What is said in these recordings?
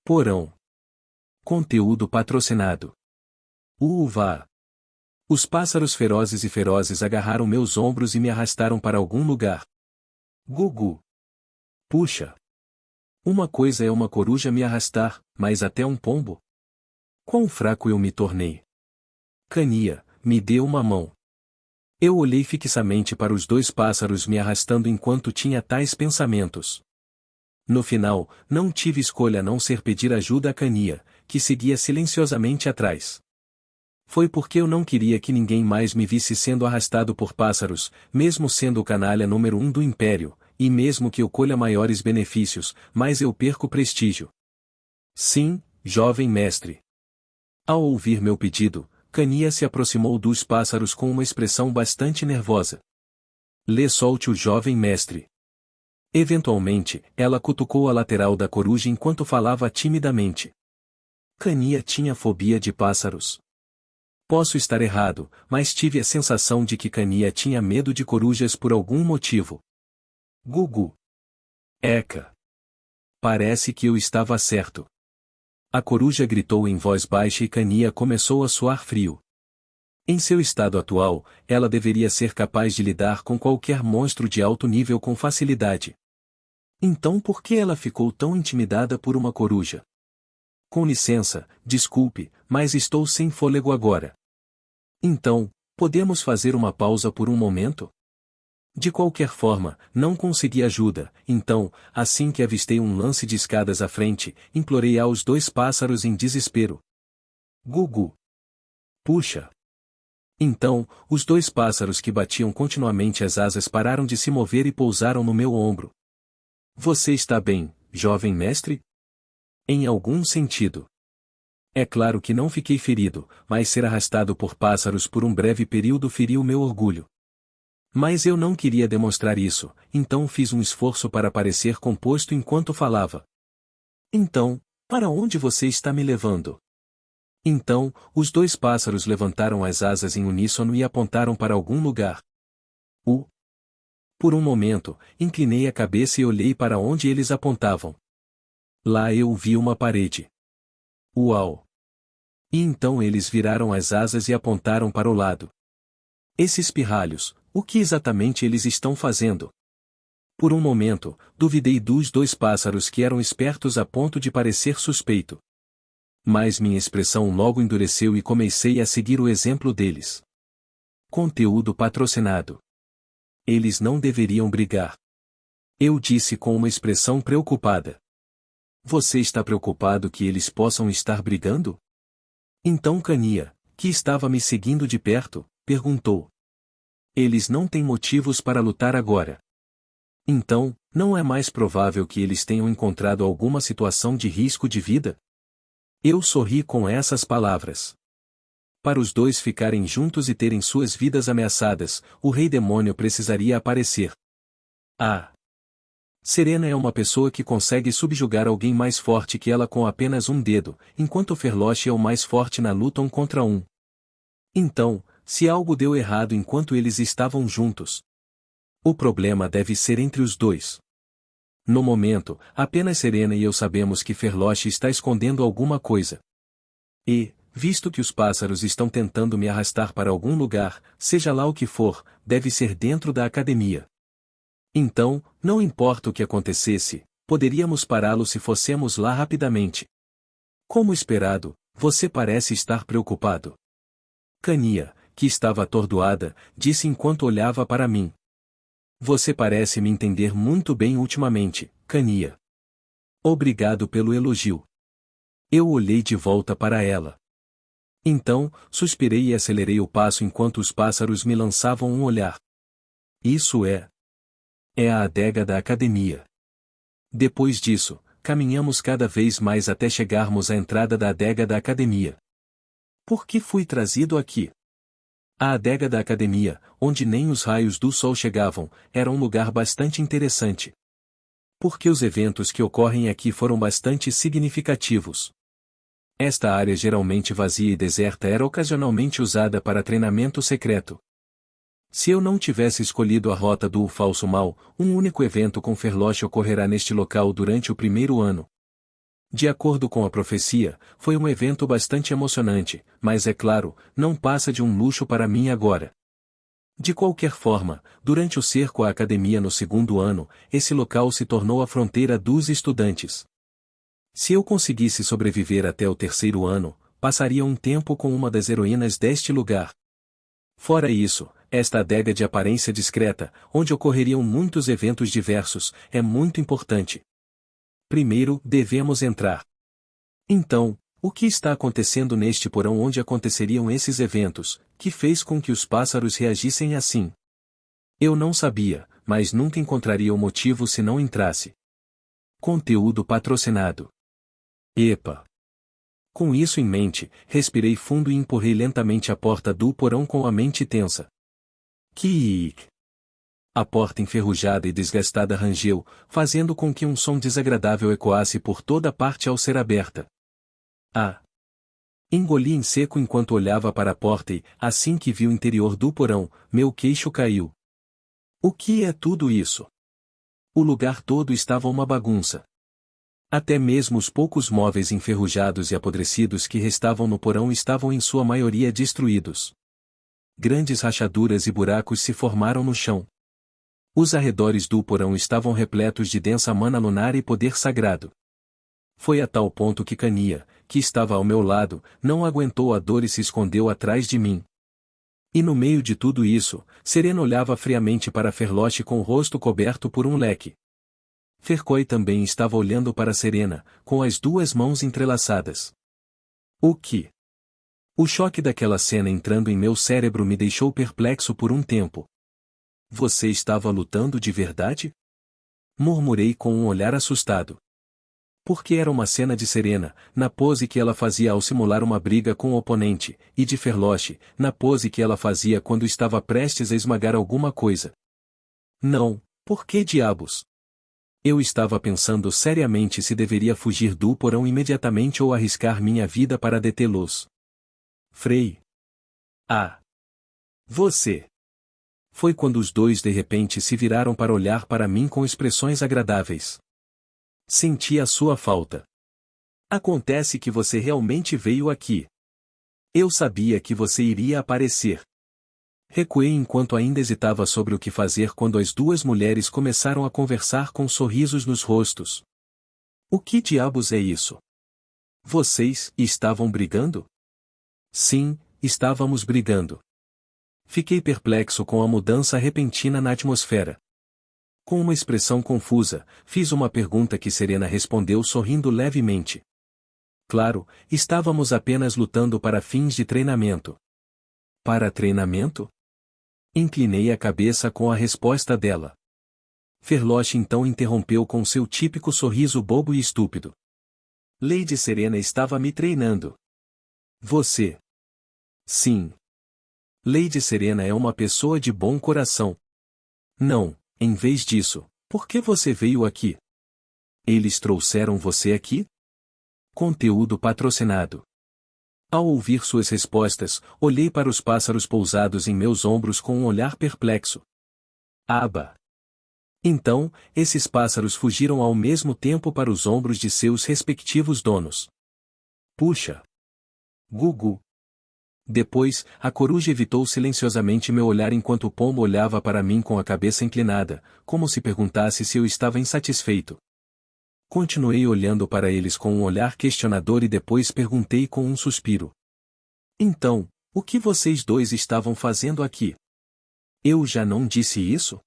Porão. Conteúdo patrocinado. Uva. Os pássaros ferozes agarraram meus ombros e me arrastaram para algum lugar. Gugu. Puxa. Uma coisa é uma coruja me arrastar, mas até um pombo? Quão fraco eu me tornei. Cania, me dê uma mão. Eu olhei fixamente para os dois pássaros me arrastando enquanto tinha tais pensamentos. No final, não tive escolha a não ser pedir ajuda a Cania, que seguia silenciosamente atrás. Foi porque eu não queria que ninguém mais me visse sendo arrastado por pássaros, mesmo sendo o canalha número 1 do Império, e mesmo que eu colha maiores benefícios, mas eu perco prestígio. Sim, jovem mestre. Ao ouvir meu pedido, Cania se aproximou dos pássaros com uma expressão bastante nervosa. Solte o jovem mestre. Eventualmente, ela cutucou a lateral da coruja enquanto falava timidamente. Cania tinha fobia de pássaros. Posso estar errado, mas tive a sensação de que Cania tinha medo de corujas por algum motivo. Gugu. Eca. Parece que eu estava certo. A coruja gritou em voz baixa e Cania começou a suar frio. Em seu estado atual, ela deveria ser capaz de lidar com qualquer monstro de alto nível com facilidade. Então por que ela ficou tão intimidada por uma coruja? Com licença, desculpe, mas estou sem fôlego agora. Então, podemos fazer uma pausa por um momento? De qualquer forma, não consegui ajuda, então, assim que avistei um lance de escadas à frente, implorei aos dois pássaros em desespero. Gugu. Puxa. Então, os dois pássaros que batiam continuamente as asas pararam de se mover e pousaram no meu ombro. Você está bem, jovem mestre? Em algum sentido. É claro que não fiquei ferido, mas ser arrastado por pássaros por um breve período feriu meu orgulho. Mas eu não queria demonstrar isso, então fiz um esforço para parecer composto enquanto falava. Então, para onde você está me levando? Então, os dois pássaros levantaram as asas em uníssono e apontaram para algum lugar. Por um momento, inclinei a cabeça e olhei para onde eles apontavam. Lá eu vi uma parede. Uau! E então eles viraram as asas e apontaram para o lado. Esses pirralhos, o que exatamente eles estão fazendo? Por um momento, duvidei dos dois pássaros que eram espertos a ponto de parecer suspeito. Mas minha expressão logo endureceu e comecei a seguir o exemplo deles. Conteúdo patrocinado. Eles não deveriam brigar. Eu disse com uma expressão preocupada. Você está preocupado que eles possam estar brigando? Então Cania, que estava me seguindo de perto, perguntou. Eles não têm motivos para lutar agora. Então, não é mais provável que eles tenham encontrado alguma situação de risco de vida? Eu sorri com essas palavras. Para os dois ficarem juntos e terem suas vidas ameaçadas, o Rei Demônio precisaria aparecer. Serena é uma pessoa que consegue subjugar alguém mais forte que ela com apenas um dedo, enquanto Ferloche é o mais forte na luta 1 contra 1. Então, se algo deu errado enquanto eles estavam juntos, o problema deve ser entre os dois. No momento, apenas Serena e eu sabemos que Ferloche está escondendo alguma coisa. E, visto que os pássaros estão tentando me arrastar para algum lugar, seja lá o que for, deve ser dentro da academia. Então, não importa o que acontecesse, poderíamos pará-lo se fossemos lá rapidamente. Como esperado, você parece estar preocupado. Cania, que estava atordoada, disse enquanto olhava para mim. Você parece me entender muito bem ultimamente, Cania. Obrigado pelo elogio. Eu olhei de volta para ela. Então, suspirei e acelerei o passo enquanto os pássaros me lançavam um olhar. Isso é a adega da academia. Depois disso, caminhamos cada vez mais até chegarmos à entrada da adega da academia. Por que fui trazido aqui? A adega da academia, onde nem os raios do sol chegavam, era um lugar bastante interessante. Porque os eventos que ocorrem aqui foram bastante significativos. Esta área geralmente vazia e deserta era ocasionalmente usada para treinamento secreto. Se eu não tivesse escolhido a rota do falso mal, um único evento com Ferloche ocorrerá neste local durante o primeiro ano. De acordo com a profecia, foi um evento bastante emocionante, mas é claro, não passa de um luxo para mim agora. De qualquer forma, durante o cerco à academia no segundo ano, esse local se tornou a fronteira dos estudantes. Se eu conseguisse sobreviver até o terceiro ano, passaria um tempo com uma das heroínas deste lugar. Fora isso, esta adega de aparência discreta, onde ocorreriam muitos eventos diversos, é muito importante. Primeiro, devemos entrar. Então, o que está acontecendo neste porão onde aconteceriam esses eventos, que fez com que os pássaros reagissem assim? Eu não sabia, mas nunca encontraria o motivo se não entrasse. Conteúdo patrocinado. Epa! Com isso em mente, respirei fundo e empurrei lentamente a porta do porão com a mente tensa. Kiik! A porta enferrujada e desgastada rangeu, fazendo com que um som desagradável ecoasse por toda parte ao ser aberta. Ah! Engoli em seco enquanto olhava para a porta e, assim que vi o interior do porão, meu queixo caiu. O que é tudo isso? O lugar todo estava uma bagunça. Até mesmo os poucos móveis enferrujados e apodrecidos que restavam no porão estavam em sua maioria destruídos. Grandes rachaduras e buracos se formaram no chão. Os arredores do porão estavam repletos de densa mana lunar e poder sagrado. Foi a tal ponto que Cania, que estava ao meu lado, não aguentou a dor e se escondeu atrás de mim. E no meio de tudo isso, Serena olhava friamente para Ferloche com o rosto coberto por um leque. Fercoy também estava olhando para Serena, com as duas mãos entrelaçadas. O que? O choque daquela cena entrando em meu cérebro me deixou perplexo por um tempo. Você estava lutando de verdade? Murmurei com um olhar assustado. Porque era uma cena de Serena, na pose que ela fazia ao simular uma briga com o oponente, e de Ferloche, na pose que ela fazia quando estava prestes a esmagar alguma coisa. Não, por que diabos? Eu estava pensando seriamente se deveria fugir do porão imediatamente ou arriscar minha vida para detê-los. Frei. Ah! Você! Foi quando os dois de repente se viraram para olhar para mim com expressões agradáveis. Senti a sua falta. Acontece que você realmente veio aqui. Eu sabia que você iria aparecer. Recuei enquanto ainda hesitava sobre o que fazer quando as duas mulheres começaram a conversar com sorrisos nos rostos. O que diabos é isso? Vocês estavam brigando? Sim, estávamos brigando. Fiquei perplexo com a mudança repentina na atmosfera. Com uma expressão confusa, fiz uma pergunta que Serena respondeu sorrindo levemente. Claro, estávamos apenas lutando para fins de treinamento. Para treinamento? Inclinei a cabeça com a resposta dela. Ferloche então interrompeu com seu típico sorriso bobo e estúpido. Lady Serena estava me treinando. Você? Sim. Lady Serena é uma pessoa de bom coração. Não, em vez disso, por que você veio aqui? Eles trouxeram você aqui? Conteúdo patrocinado. Ao ouvir suas respostas, olhei para os pássaros pousados em meus ombros com um olhar perplexo. Aba! Então, esses pássaros fugiram ao mesmo tempo para os ombros de seus respectivos donos. Puxa! Gugu! Depois, a coruja evitou silenciosamente meu olhar enquanto o pombo olhava para mim com a cabeça inclinada, como se perguntasse se eu estava insatisfeito. Continuei olhando para eles com um olhar questionador e depois perguntei com um suspiro. Então, o que vocês dois estavam fazendo aqui? Eu já não disse isso?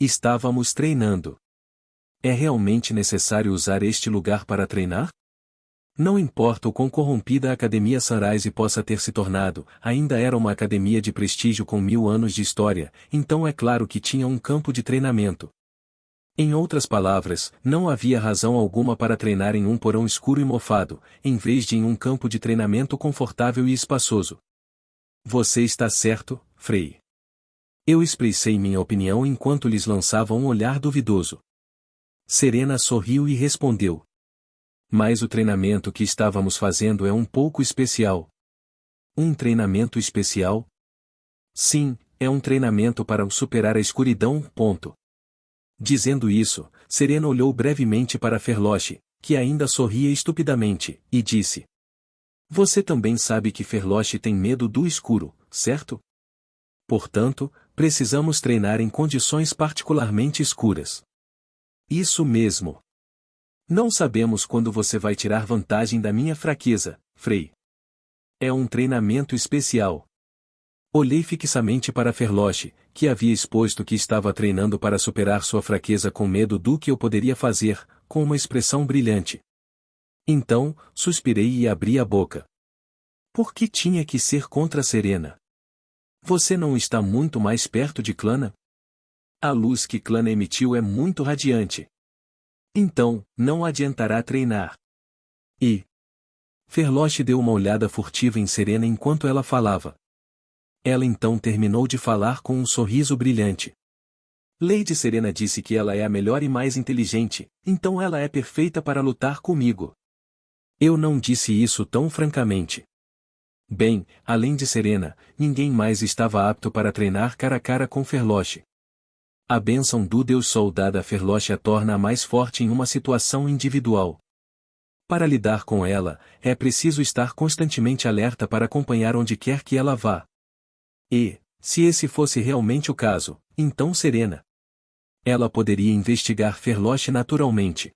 Estávamos treinando. É realmente necessário usar este lugar para treinar? Não importa o quão corrompida a Academia Sunrise possa ter se tornado, ainda era uma academia de prestígio com 1000 anos de história, então é claro que tinha um campo de treinamento. Em outras palavras, não havia razão alguma para treinar em um porão escuro e mofado, em vez de em um campo de treinamento confortável e espaçoso. Você está certo, Frei. Eu expressei minha opinião enquanto lhes lançava um olhar duvidoso. Serena sorriu e respondeu. Mas o treinamento que estávamos fazendo é um pouco especial. Um treinamento especial? Sim, é um treinamento para superar a escuridão, ponto. Dizendo isso, Serena olhou brevemente para Ferloche, que ainda sorria estupidamente, e disse: Você também sabe que Ferloche tem medo do escuro, certo? Portanto, precisamos treinar em condições particularmente escuras. Isso mesmo. Não sabemos quando você vai tirar vantagem da minha fraqueza, Frei. É um treinamento especial. Olhei fixamente para Ferloche, que havia exposto que estava treinando para superar sua fraqueza com medo do que eu poderia fazer, com uma expressão brilhante. Então, suspirei e abri a boca. Por que tinha que ser contra Serena? Você não está muito mais perto de Clana? A luz que Clana emitiu é muito radiante. Então, não adiantará treinar. E Ferloche deu uma olhada furtiva em Serena enquanto ela falava. Ela então terminou de falar com um sorriso brilhante. Lady Serena disse que ela é a melhor e mais inteligente, então ela é perfeita para lutar comigo. Eu não disse isso tão francamente. Bem, além de Serena, ninguém mais estava apto para treinar cara a cara com Ferloche. A bênção do Deus Sol dada a Ferloche a torna mais forte em uma situação individual. Para lidar com ela, é preciso estar constantemente alerta para acompanhar onde quer que ela vá. E, se esse fosse realmente o caso, então Serena. Ela poderia investigar Ferloche naturalmente.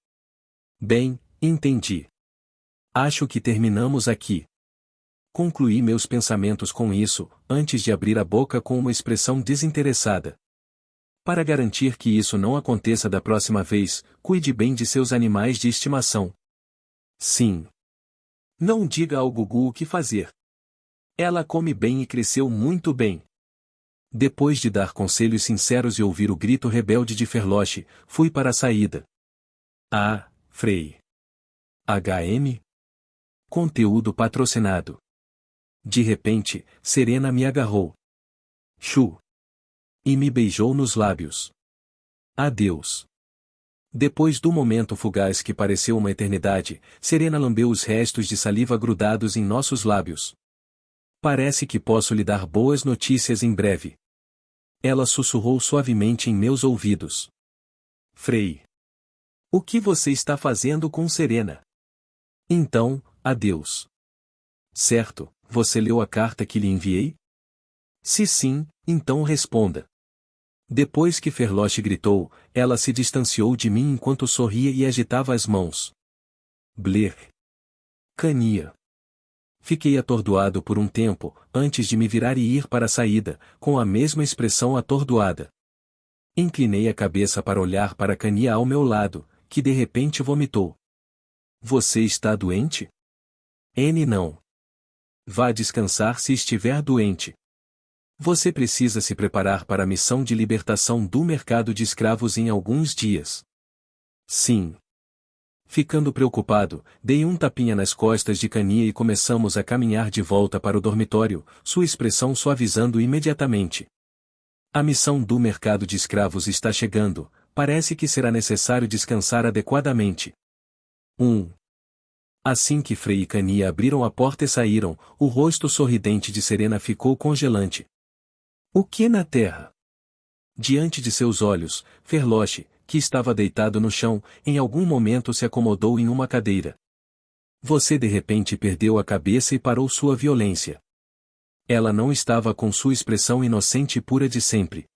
Bem, entendi. Acho que terminamos aqui. Concluí meus pensamentos com isso, antes de abrir a boca com uma expressão desinteressada. Para garantir que isso não aconteça da próxima vez, cuide bem de seus animais de estimação. Sim. Não diga ao Gugu o que fazer. Ela come bem e cresceu muito bem. Depois de dar conselhos sinceros e ouvir o grito rebelde de Ferloche, fui para a saída. Ah, Frei. HM? Conteúdo patrocinado. De repente, Serena me agarrou. Chu. E me beijou nos lábios. Adeus. Depois do momento fugaz que pareceu uma eternidade, Serena lambeu os restos de saliva grudados em nossos lábios. Parece que posso lhe dar boas notícias em breve. Ela sussurrou suavemente em meus ouvidos. Frei. O que você está fazendo com Serena? Então, adeus. Certo, você leu a carta que lhe enviei? Se sim, então responda. Depois que Ferloche gritou, ela se distanciou de mim enquanto sorria e agitava as mãos. Blair. Cania. Fiquei atordoado por um tempo, antes de me virar e ir para a saída, com a mesma expressão atordoada. Inclinei a cabeça para olhar para Cania ao meu lado, que de repente vomitou. Você está doente? N não. Vá descansar se estiver doente. Você precisa se preparar para a missão de libertação do mercado de escravos em alguns dias. Sim. Ficando preocupado, dei um tapinha nas costas de Cania e começamos a caminhar de volta para o dormitório, sua expressão suavizando imediatamente. A missão do mercado de escravos está chegando, parece que será necessário descansar adequadamente. 1. Assim que Frei e Cania abriram a porta e saíram, o rosto sorridente de Serena ficou congelante. O que na terra? Diante de seus olhos, Ferloche, que estava deitado no chão, em algum momento se acomodou em uma cadeira. Você de repente perdeu a cabeça e parou sua violência. Ela não estava com sua expressão inocente e pura de sempre.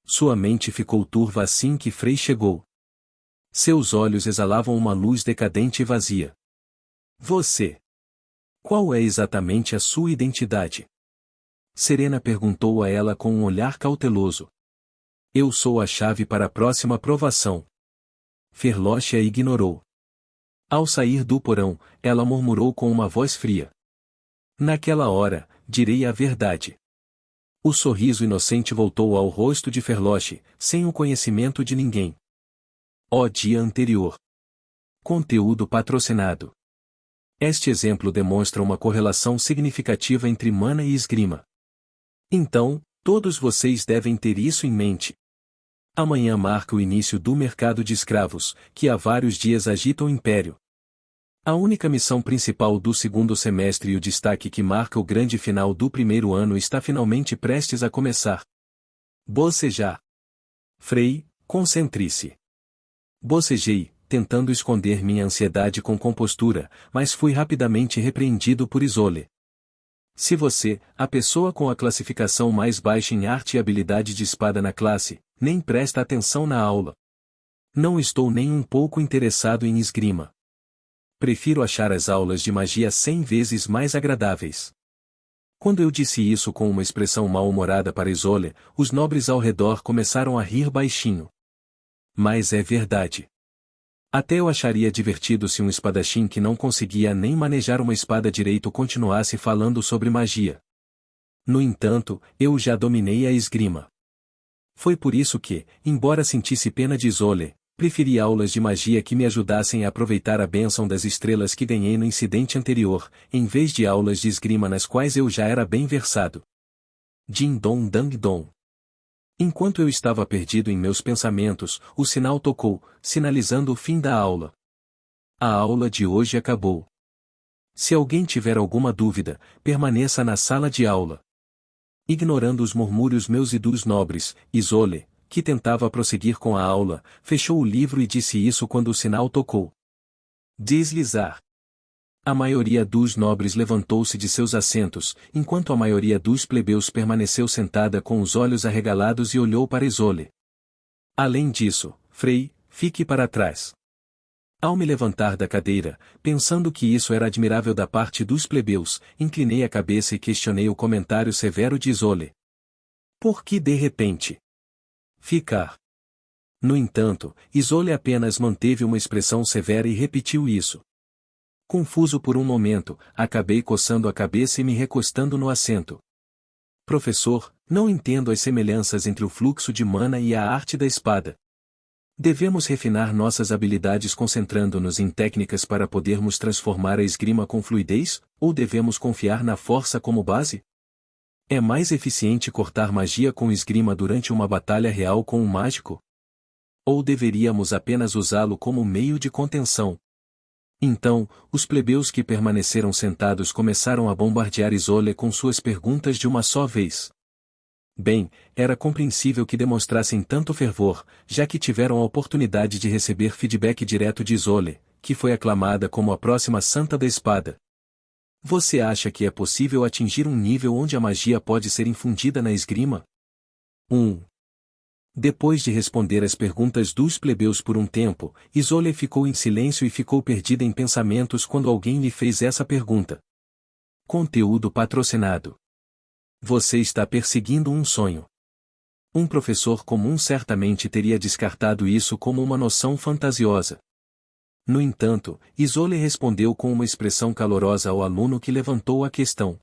Sua mente ficou turva assim que Frei chegou. Seus olhos exalavam uma luz decadente e vazia. Você. Qual é exatamente a sua identidade? Serena perguntou a ela com um olhar cauteloso. Eu sou a chave para a próxima provação. Ferloche a ignorou. Ao sair do porão, ela murmurou com uma voz fria. Naquela hora, direi a verdade. O sorriso inocente voltou ao rosto de Ferloche, sem o conhecimento de ninguém. Ó dia anterior. Conteúdo patrocinado. Este exemplo demonstra uma correlação significativa entre mana e esgrima. Então, todos vocês devem ter isso em mente. Amanhã marca o início do mercado de escravos, que há vários dias agita o império. A única missão principal do segundo semestre e o destaque que marca o grande final do primeiro ano está finalmente prestes a começar. Bocejar. Frei, concentre-se. Bocejei, tentando esconder minha ansiedade com compostura, mas fui rapidamente repreendido por Isolé. Se você, a pessoa com a classificação mais baixa em arte e habilidade de espada na classe, nem presta atenção na aula. Não estou nem um pouco interessado em esgrima. Prefiro achar as aulas de magia 100 vezes mais agradáveis. Quando eu disse isso com uma expressão mal-humorada para Isolé, os nobres ao redor começaram a rir baixinho. Mas é verdade. Até eu acharia divertido se um espadachim que não conseguia nem manejar uma espada direito continuasse falando sobre magia. No entanto, eu já dominei a esgrima. Foi por isso que, embora sentisse pena de Isolé, preferi aulas de magia que me ajudassem a aproveitar a bênção das estrelas que ganhei no incidente anterior, em vez de aulas de esgrima nas quais eu já era bem versado. Din Don Dang Don. Enquanto eu estava perdido em meus pensamentos, o sinal tocou, sinalizando o fim da aula. A aula de hoje acabou. Se alguém tiver alguma dúvida, permaneça na sala de aula. Ignorando os murmúrios meus e dos nobres, Isolé, que tentava prosseguir com a aula, fechou o livro e disse isso quando o sinal tocou. Deslizar. A maioria dos nobres levantou-se de seus assentos, enquanto a maioria dos plebeus permaneceu sentada com os olhos arregalados e olhou para Isolé. Além disso, Frei, fique para trás. Ao me levantar da cadeira, pensando que isso era admirável da parte dos plebeus, inclinei a cabeça e questionei o comentário severo de Isolé. Por que de repente? Ficar. No entanto, Isolé apenas manteve uma expressão severa e repetiu isso. Confuso por um momento, acabei coçando a cabeça e me recostando no assento. Professor, não entendo as semelhanças entre o fluxo de mana e a arte da espada. Devemos refinar nossas habilidades concentrando-nos em técnicas para podermos transformar a esgrima com fluidez, ou devemos confiar na força como base? É mais eficiente cortar magia com esgrima durante uma batalha real com um mágico? Ou deveríamos apenas usá-lo como meio de contenção? Então, os plebeus que permaneceram sentados começaram a bombardear Isolé com suas perguntas de uma só vez. Bem, era compreensível que demonstrassem tanto fervor, já que tiveram a oportunidade de receber feedback direto de Isolé, que foi aclamada como a próxima santa da espada. Você acha que é possível atingir um nível onde a magia pode ser infundida na esgrima? 1. Depois de responder as perguntas dos plebeus por um tempo, Isolé ficou em silêncio e ficou perdida em pensamentos quando alguém lhe fez essa pergunta. Conteúdo patrocinado. Você está perseguindo um sonho. Um professor comum certamente teria descartado isso como uma noção fantasiosa. No entanto, Isolé respondeu com uma expressão calorosa ao aluno que levantou a questão.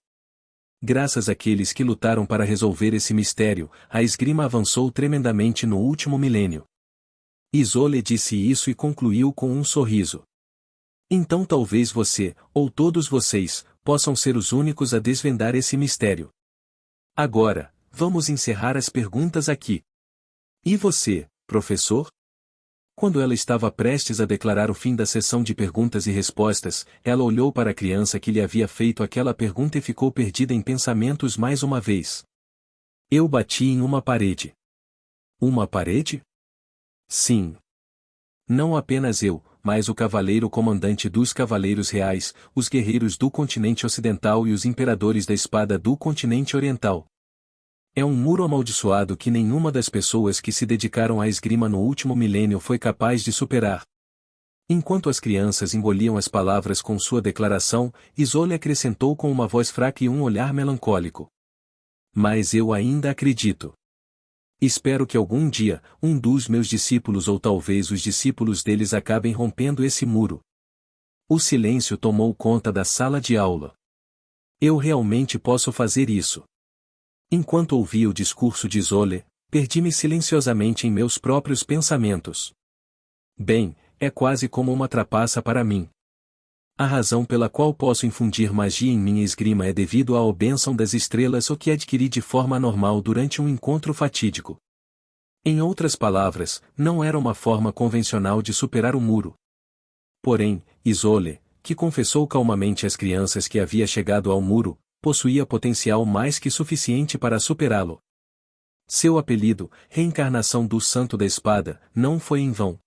Graças àqueles que lutaram para resolver esse mistério, a esgrima avançou tremendamente no último milênio. Isolé disse isso e concluiu com um sorriso. Então talvez você, ou todos vocês, possam ser os únicos a desvendar esse mistério. Agora, vamos encerrar as perguntas aqui. E você, professor? Quando ela estava prestes a declarar o fim da sessão de perguntas e respostas, ela olhou para a criança que lhe havia feito aquela pergunta e ficou perdida em pensamentos mais uma vez. Eu bati em uma parede. Uma parede? Sim. Não apenas eu, mas o cavaleiro comandante dos cavaleiros reais, os guerreiros do continente ocidental e os imperadores da espada do continente oriental. É um muro amaldiçoado que nenhuma das pessoas que se dedicaram à esgrima no último milênio foi capaz de superar. Enquanto as crianças engoliam as palavras com sua declaração, Isolé acrescentou com uma voz fraca e um olhar melancólico. Mas eu ainda acredito. Espero que algum dia, um dos meus discípulos ou talvez os discípulos deles acabem rompendo esse muro. O silêncio tomou conta da sala de aula. Eu realmente posso fazer isso. Enquanto ouvia o discurso de Isolé, perdi-me silenciosamente em meus próprios pensamentos. Bem, é quase como uma trapaça para mim. A razão pela qual posso infundir magia em minha esgrima é devido à bênção das estrelas o que adquiri de forma anormal durante um encontro fatídico. Em outras palavras, não era uma forma convencional de superar o muro. Porém, Isolé, que confessou calmamente às crianças que havia chegado ao muro, possuía potencial mais que suficiente para superá-lo. Seu apelido, Reencarnação do Santo da Espada, não foi em vão.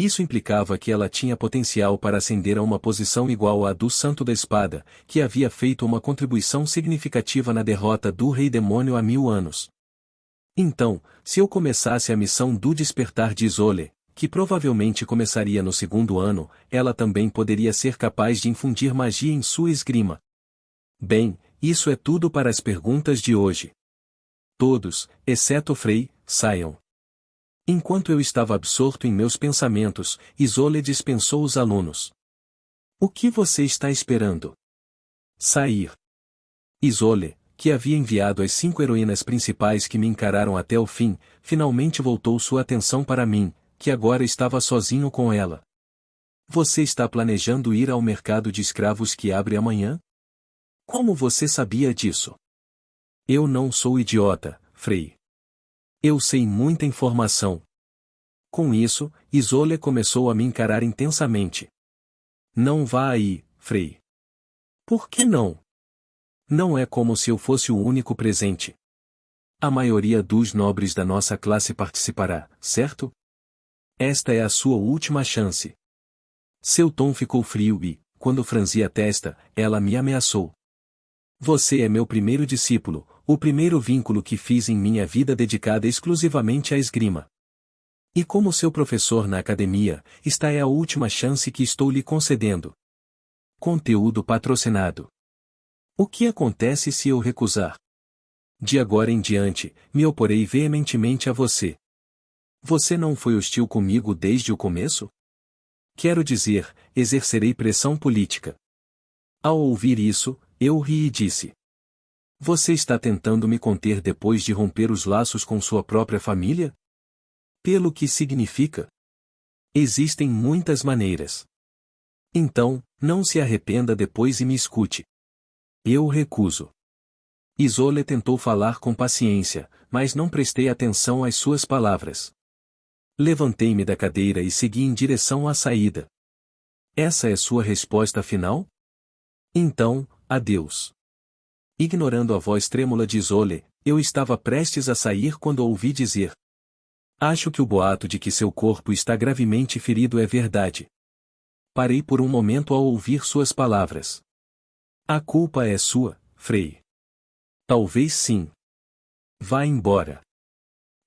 Isso implicava que ela tinha potencial para ascender a uma posição igual à do Santo da Espada, que havia feito uma contribuição significativa na derrota do Rei Demônio há 1000 anos. Então, se eu começasse a missão do Despertar de Isolé, que provavelmente começaria no 2º ano, ela também poderia ser capaz de infundir magia em sua esgrima. Bem, isso é tudo para as perguntas de hoje. Todos, exceto Frei, saiam. Enquanto eu estava absorto em meus pensamentos, Isolé dispensou os alunos. O que você está esperando? Sair. Isolé, que havia enviado as 5 heroínas principais que me encararam até o fim, finalmente voltou sua atenção para mim, que agora estava sozinho com ela. Você está planejando ir ao mercado de escravos que abre amanhã? Como você sabia disso? Eu não sou idiota, Frei. Eu sei muita informação. Com isso, Isolé começou a me encarar intensamente. Não vá aí, Frei. Por que não? Não é como se eu fosse o único presente. A maioria dos nobres da nossa classe participará, certo? Esta é a sua última chance. Seu tom ficou frio e, quando franzi a testa, ela me ameaçou. Você é meu primeiro discípulo, o primeiro vínculo que fiz em minha vida dedicada exclusivamente à esgrima. E como seu professor na academia, esta é a última chance que estou lhe concedendo. Conteúdo patrocinado. O que acontece se eu recusar? De agora em diante, me oporei veementemente a você. Você não foi hostil comigo desde o começo? Quero dizer, exercerei pressão política. Ao ouvir isso, eu ri e disse: Você está tentando me conter depois de romper os laços com sua própria família? Pelo que significa? Existem muitas maneiras. Então, não se arrependa depois e me escute. Eu recuso. Isolé tentou falar com paciência, mas não prestei atenção às suas palavras. Levantei-me da cadeira e segui em direção à saída. Essa é sua resposta final? Então, adeus. Ignorando a voz trêmula de Isolé, eu estava prestes a sair quando ouvi dizer: Acho que o boato de que seu corpo está gravemente ferido é verdade. Parei por um momento ao ouvir suas palavras. A culpa é sua, Frei. Talvez sim. Vá embora.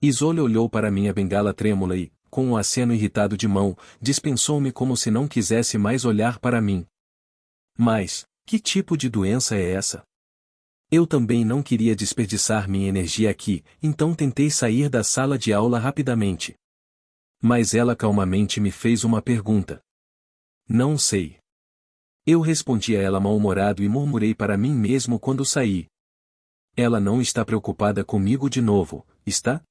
Isolé olhou para minha bengala trêmula e, com um aceno irritado de mão, dispensou-me como se não quisesse mais olhar para mim. Mas, que tipo de doença é essa? Eu também não queria desperdiçar minha energia aqui, então tentei sair da sala de aula rapidamente. Mas ela calmamente me fez uma pergunta. Não sei. Eu respondi a ela mal-humorado e murmurei para mim mesmo quando saí. Ela não está preocupada comigo de novo, está?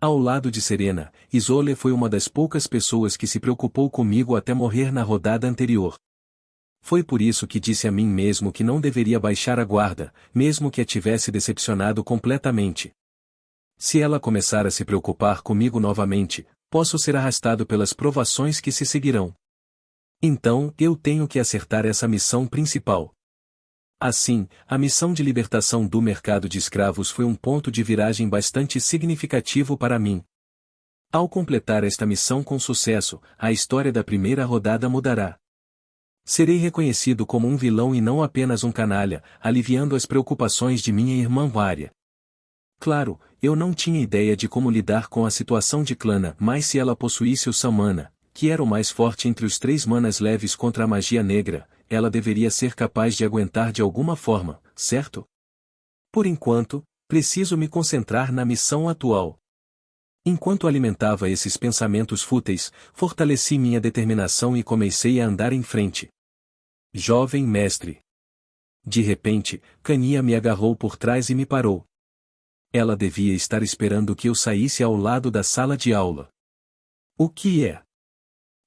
Ao lado de Serena, Isolé foi uma das poucas pessoas que se preocupou comigo até morrer na rodada anterior. Foi por isso que disse a mim mesmo que não deveria baixar a guarda, mesmo que a tivesse decepcionado completamente. Se ela começar a se preocupar comigo novamente, posso ser arrastado pelas provações que se seguirão. Então, eu tenho que acertar essa missão principal. Assim, a missão de libertação do mercado de escravos foi um ponto de viragem bastante significativo para mim. Ao completar esta missão com sucesso, a história da primeira rodada mudará. Serei reconhecido como um vilão e não apenas um canalha, aliviando as preocupações de minha irmã Varia. Claro, eu não tinha ideia de como lidar com a situação de Clana, mas se ela possuísse o Samana, que era o mais forte entre os 3 manas leves contra a magia negra, ela deveria ser capaz de aguentar de alguma forma, certo? Por enquanto, preciso me concentrar na missão atual. Enquanto alimentava esses pensamentos fúteis, fortaleci minha determinação e comecei a andar em frente. Jovem mestre. De repente, Cania me agarrou por trás e me parou. Ela devia estar esperando que eu saísse ao lado da sala de aula. O que é?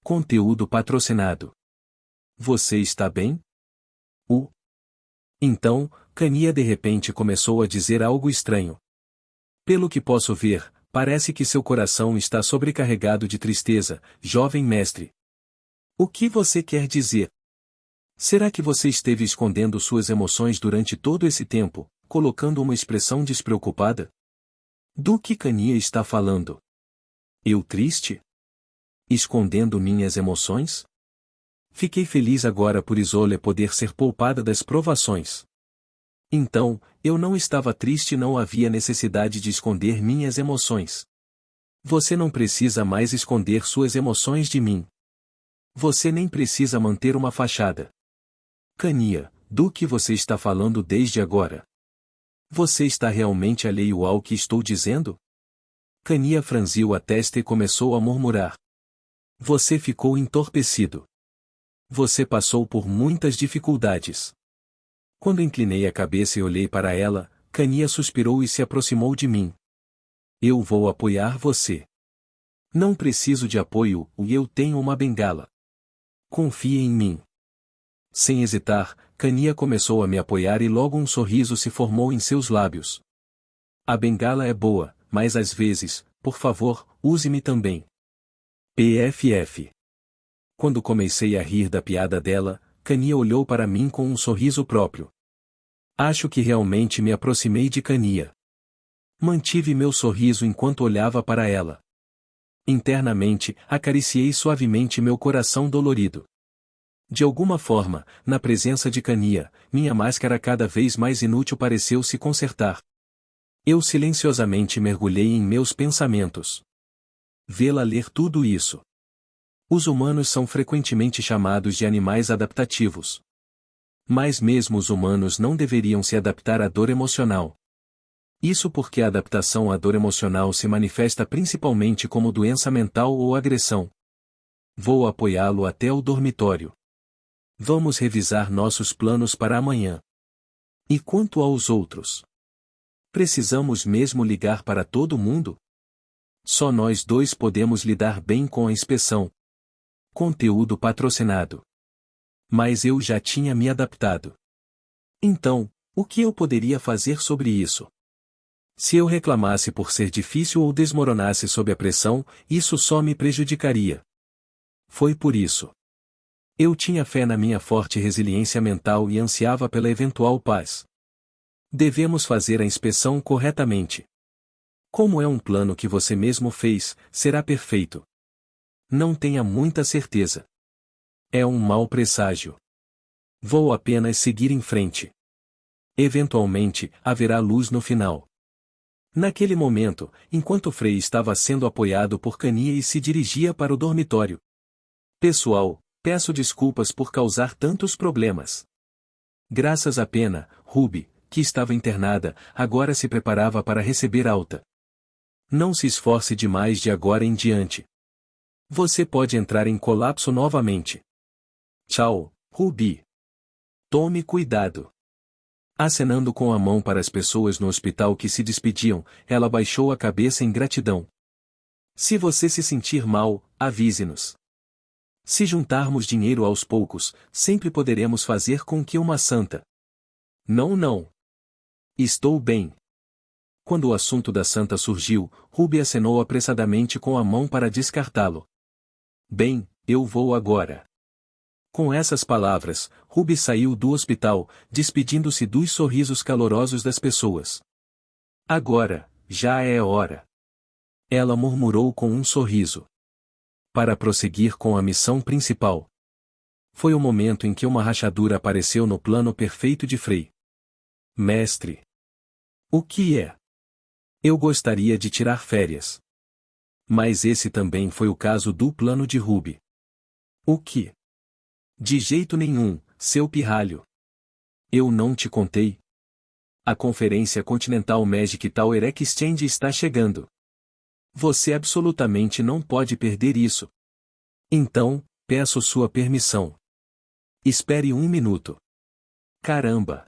Conteúdo patrocinado. Você está bem? Então, Cania de repente começou a dizer algo estranho. Pelo que posso ver, parece que seu coração está sobrecarregado de tristeza, jovem mestre. O que você quer dizer? Será que você esteve escondendo suas emoções durante todo esse tempo, colocando uma expressão despreocupada? Do que Cania está falando? Eu triste? Escondendo minhas emoções? Fiquei feliz agora por Isolé poder ser poupada das provações. Então, eu não estava triste e não havia necessidade de esconder minhas emoções. Você não precisa mais esconder suas emoções de mim. Você nem precisa manter uma fachada. Kania, do que você está falando desde agora? Você está realmente alheio ao que estou dizendo? Kania franziu a testa e começou a murmurar. Você ficou entorpecido. Você passou por muitas dificuldades. Quando inclinei a cabeça e olhei para ela, Kania suspirou e se aproximou de mim. Eu vou apoiar você. Não preciso de apoio, e eu tenho uma bengala. Confie em mim. Sem hesitar, Kania começou a me apoiar e logo um sorriso se formou em seus lábios. A bengala é boa, mas às vezes, por favor, use-me também. PFF. Quando comecei a rir da piada dela, Kania olhou para mim com um sorriso próprio. Acho que realmente me aproximei de Kania. Mantive meu sorriso enquanto olhava para ela. Internamente, acariciei suavemente meu coração dolorido. De alguma forma, na presença de Kania, minha máscara cada vez mais inútil pareceu se consertar. Eu silenciosamente mergulhei em meus pensamentos. Vê-la ler tudo isso. Os humanos são frequentemente chamados de animais adaptativos. Mas mesmo os humanos não deveriam se adaptar à dor emocional. Isso porque a adaptação à dor emocional se manifesta principalmente como doença mental ou agressão. Vou apoiá-lo até o dormitório. Vamos revisar nossos planos para amanhã. E quanto aos outros? Precisamos mesmo ligar para todo mundo? Só nós dois podemos lidar bem com a inspeção. Conteúdo patrocinado. Mas eu já tinha me adaptado. Então, o que eu poderia fazer sobre isso? Se eu reclamasse por ser difícil ou desmoronasse sob a pressão, isso só me prejudicaria. Foi por isso. Eu tinha fé na minha forte resiliência mental e ansiava pela eventual paz. Devemos fazer a inspeção corretamente. Como é um plano que você mesmo fez, será perfeito. Não tenha muita certeza. É um mau presságio. Vou apenas seguir em frente. Eventualmente, haverá luz no final. Naquele momento, enquanto Frei estava sendo apoiado por Kania e se dirigia para o dormitório. Pessoal, peço desculpas por causar tantos problemas. Graças à pena, Ruby, que estava internada, agora se preparava para receber alta. Não se esforce demais de agora em diante. Você pode entrar em colapso novamente. Tchau, Ruby. Tome cuidado. Acenando com a mão para as pessoas no hospital que se despediam, ela baixou a cabeça em gratidão. Se você se sentir mal, avise-nos. Se juntarmos dinheiro aos poucos, sempre poderemos fazer com que uma santa. Não. Estou bem. Quando o assunto da santa surgiu, Ruby acenou apressadamente com a mão para descartá-lo. Bem, eu vou agora. Com essas palavras, Ruby saiu do hospital, despedindo-se dos sorrisos calorosos das pessoas. Agora, já é hora. Ela murmurou com um sorriso. Para prosseguir com a missão principal. Foi o momento em que uma rachadura apareceu no plano perfeito de Frei. Mestre. O que é? Eu gostaria de tirar férias. Mas esse também foi o caso do plano de Ruby. O que? De jeito nenhum, seu pirralho. Eu não te contei. A Conferência Continental Magic Tower Exchange está chegando. Você absolutamente não pode perder isso. Então, peço sua permissão. Espere um minuto. Caramba!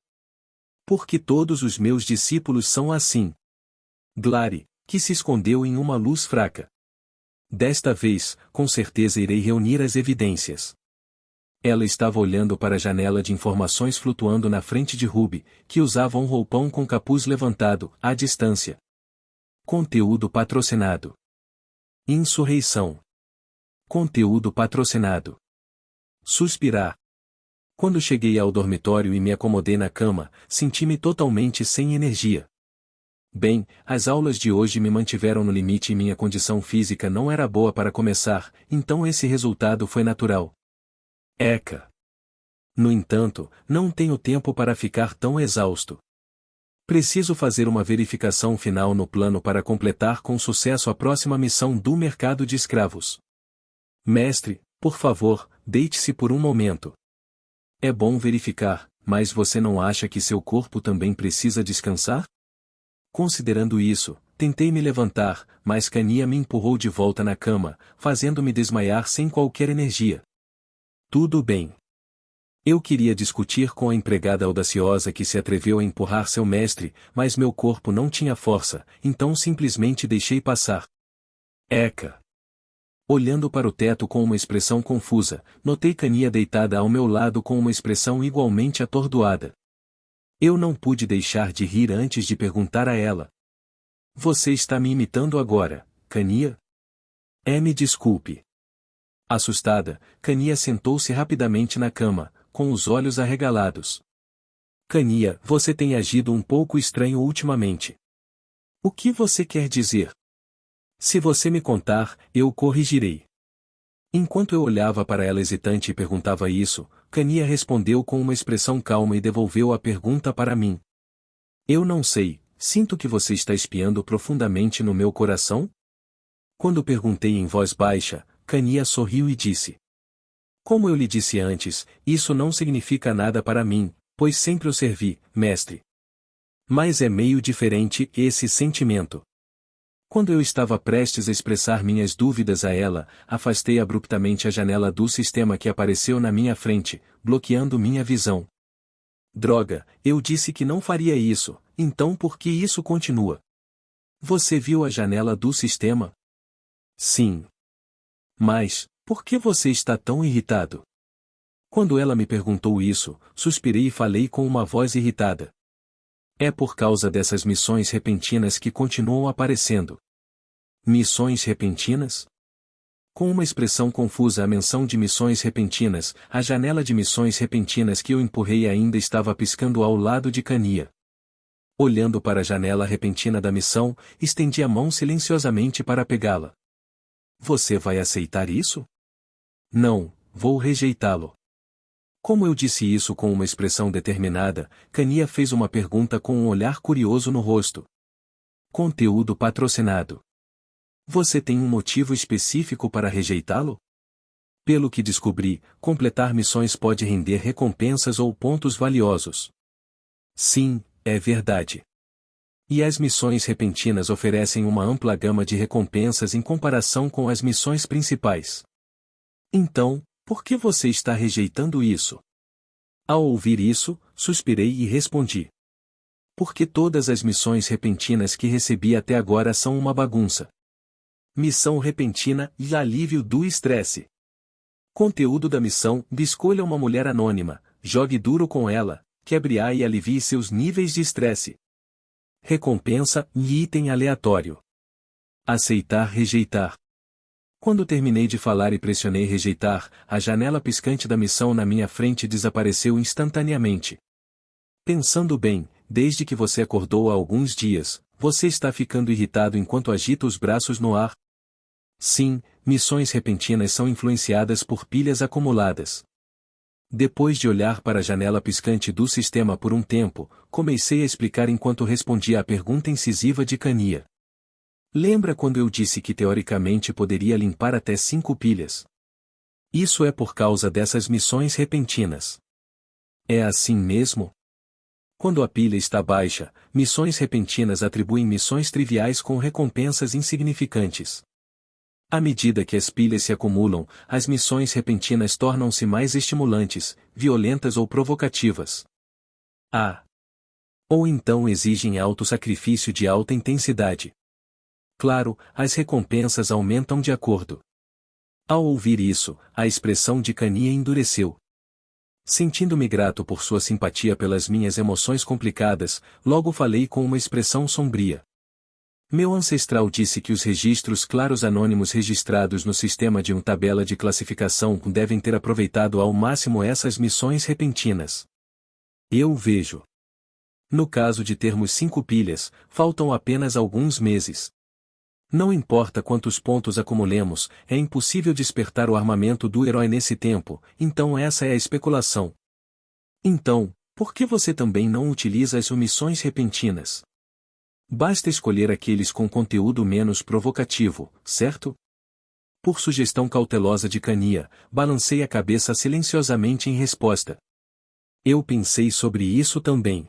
Porque todos os meus discípulos são assim. Glary, que se escondeu em uma luz fraca. Desta vez, com certeza irei reunir as evidências. Ela estava olhando para a janela de informações flutuando na frente de Ruby, que usava um roupão com capuz levantado, à distância. Conteúdo patrocinado. Insurreição. Conteúdo patrocinado. Suspirar. Quando cheguei ao dormitório e me acomodei na cama, senti-me totalmente sem energia. Bem, as aulas de hoje me mantiveram no limite e minha condição física não era boa para começar, então esse resultado foi natural. Eca. No entanto, não tenho tempo para ficar tão exausto. Preciso fazer uma verificação final no plano para completar com sucesso a próxima missão do mercado de escravos. Mestre, por favor, deite-se por um momento. É bom verificar, mas você não acha que seu corpo também precisa descansar? Considerando isso, tentei me levantar, mas Kania me empurrou de volta na cama, fazendo-me desmaiar sem qualquer energia. Tudo bem. Eu queria discutir com a empregada audaciosa que se atreveu a empurrar seu mestre, mas meu corpo não tinha força, então simplesmente deixei passar. Eca! Olhando para o teto com uma expressão confusa, notei Kania deitada ao meu lado com uma expressão igualmente atordoada. Eu não pude deixar de rir antes de perguntar a ela. Você está me imitando agora, Kania? Me desculpe. Assustada, Kania sentou-se rapidamente na cama, com os olhos arregalados. Kania, você tem agido um pouco estranho ultimamente. O que você quer dizer? Se você me contar, eu corrigirei. Enquanto eu olhava para ela hesitante e perguntava isso, Kania respondeu com uma expressão calma e devolveu a pergunta para mim. Eu não sei, sinto que você está espiando profundamente no meu coração? Quando perguntei em voz baixa, Kania sorriu e disse. Como eu lhe disse antes, isso não significa nada para mim, pois sempre o servi, mestre. Mas é meio diferente esse sentimento. Quando eu estava prestes a expressar minhas dúvidas a ela, afastei abruptamente a janela do sistema que apareceu na minha frente, bloqueando minha visão. Droga, eu disse que não faria isso, então por que isso continua? Você viu a janela do sistema? Sim. Mas, por que você está tão irritado? Quando ela me perguntou isso, suspirei e falei com uma voz irritada. É por causa dessas missões repentinas que continuam aparecendo. Missões repentinas? Com uma expressão confusa a menção de missões repentinas, a janela de missões repentinas que eu empurrei ainda estava piscando ao lado de Kania. Olhando para a janela repentina da missão, estendi a mão silenciosamente para pegá-la. Você vai aceitar isso? Não, vou rejeitá-lo. Como eu disse isso com uma expressão determinada, Kania fez uma pergunta com um olhar curioso no rosto. Conteúdo patrocinado. Você tem um motivo específico para rejeitá-lo? Pelo que descobri, completar missões pode render recompensas ou pontos valiosos. Sim, é verdade. E as missões repentinas oferecem uma ampla gama de recompensas em comparação com as missões principais. Então, por que você está rejeitando isso? Ao ouvir isso, suspirei e respondi. Porque todas as missões repentinas que recebi até agora são uma bagunça. Missão repentina e alívio do estresse. Conteúdo da missão: escolha uma mulher anônima, jogue duro com ela, quebre A e alivie seus níveis de estresse. Recompensa e item aleatório. Aceitar, rejeitar. Quando terminei de falar e pressionei rejeitar, a janela piscante da missão na minha frente desapareceu instantaneamente. Pensando bem, desde que você acordou há alguns dias, você está ficando irritado enquanto agita os braços no ar? Sim, missões repentinas são influenciadas por pilhas acumuladas. Depois de olhar para a janela piscante do sistema por um tempo, comecei a explicar enquanto respondia à pergunta incisiva de Kania. Lembra quando eu disse que teoricamente poderia limpar até 5 pilhas? Isso é por causa dessas missões repentinas. É assim mesmo? Quando a pilha está baixa, missões repentinas atribuem missões triviais com recompensas insignificantes. À medida que as pilhas se acumulam, as missões repentinas tornam-se mais estimulantes, violentas ou provocativas. Ou então exigem alto sacrifício de alta intensidade. Claro, as recompensas aumentam de acordo. Ao ouvir isso, a expressão de Kania endureceu. Sentindo-me grato por sua simpatia pelas minhas emoções complicadas, logo falei com uma expressão sombria. Meu ancestral disse que os registros claros anônimos registrados no sistema de uma tabela de classificação devem ter aproveitado ao máximo essas missões repentinas. Eu vejo. No caso de termos 5 pilhas, faltam apenas alguns meses. Não importa quantos pontos acumulemos, é impossível despertar o armamento do herói nesse tempo, então essa é a especulação. Então, por que você também não utiliza as omissões repentinas? Basta escolher aqueles com conteúdo menos provocativo, certo? Por sugestão cautelosa de Kania, balancei a cabeça silenciosamente em resposta. Eu pensei sobre isso também.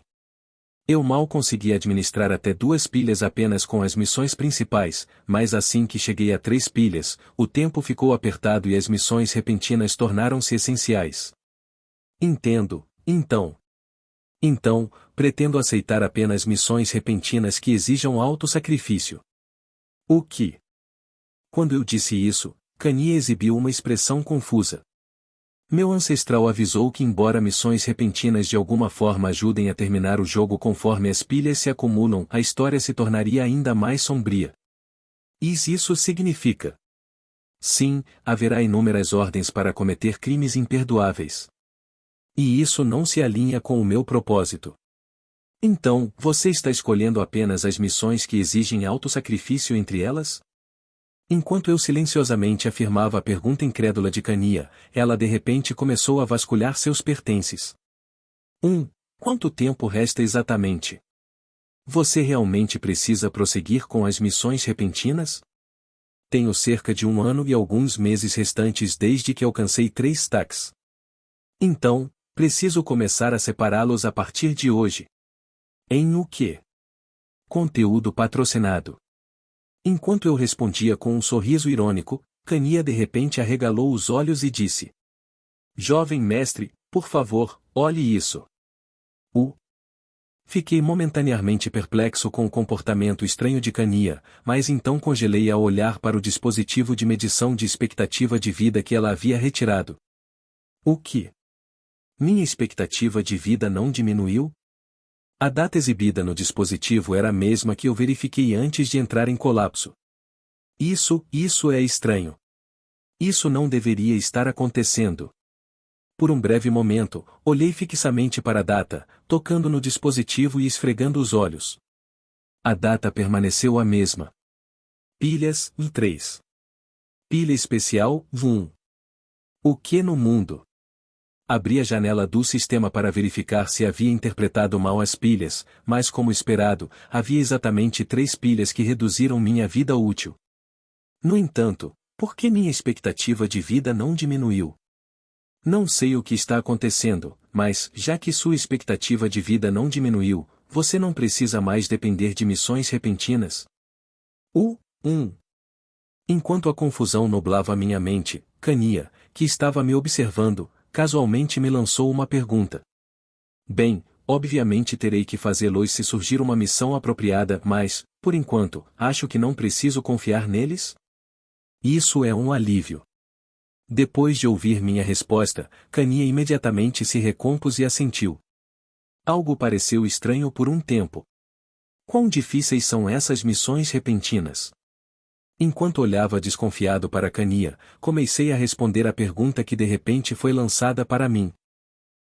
Eu mal consegui administrar até 2 pilhas apenas com as missões principais, mas assim que cheguei a 3 pilhas, o tempo ficou apertado e as missões repentinas tornaram-se essenciais. Entendo, então. Então, pretendo aceitar apenas missões repentinas que exijam alto sacrifício. O que? Quando eu disse isso, Kania exibiu uma expressão confusa. Meu ancestral avisou que embora missões repentinas de alguma forma ajudem a terminar o jogo conforme as pilhas se acumulam, a história se tornaria ainda mais sombria. E isso significa? Sim, haverá inúmeras ordens para cometer crimes imperdoáveis. E isso não se alinha com o meu propósito. Então, você está escolhendo apenas as missões que exigem alto sacrifício entre elas? Enquanto eu silenciosamente afirmava a pergunta incrédula de Kania, ela de repente começou a vasculhar seus pertences. Quanto tempo resta exatamente? Você realmente precisa prosseguir com as missões repentinas? Tenho cerca de 1 ano e alguns meses restantes desde que alcancei 3 stacks. Então, preciso começar a separá-los a partir de hoje. Em o quê? Conteúdo patrocinado. Enquanto eu respondia com um sorriso irônico, Kania de repente arregalou os olhos e disse: Jovem mestre, por favor, olhe isso. Fiquei momentaneamente perplexo com o comportamento estranho de Kania, mas então congelei ao olhar para o dispositivo de medição de expectativa de vida que ela havia retirado. O que? Minha expectativa de vida não diminuiu? A data exibida no dispositivo era a mesma que eu verifiquei antes de entrar em colapso. Isso é estranho. Isso não deveria estar acontecendo. Por um breve momento, olhei fixamente para a data, tocando no dispositivo e esfregando os olhos. A data permaneceu a mesma. Pilhas, 3. Pilha especial, 1. O que no mundo? Abri a janela do sistema para verificar se havia interpretado mal as pilhas, mas como esperado, havia exatamente 3 pilhas que reduziram minha vida útil. No entanto, por que minha expectativa de vida não diminuiu? Não sei o que está acontecendo, mas, já que sua expectativa de vida não diminuiu, você não precisa mais depender de missões repentinas. Enquanto a confusão nublava minha mente, Kania, que estava me observando, casualmente me lançou uma pergunta. Bem, obviamente terei que fazê-los se surgir uma missão apropriada, mas, por enquanto, acho que não preciso confiar neles? Isso é um alívio. Depois de ouvir minha resposta, Kania imediatamente se recompôs e assentiu. Algo pareceu estranho por um tempo. Quão difíceis são essas missões repentinas? Enquanto olhava desconfiado para Kania, comecei a responder a pergunta que de repente foi lançada para mim.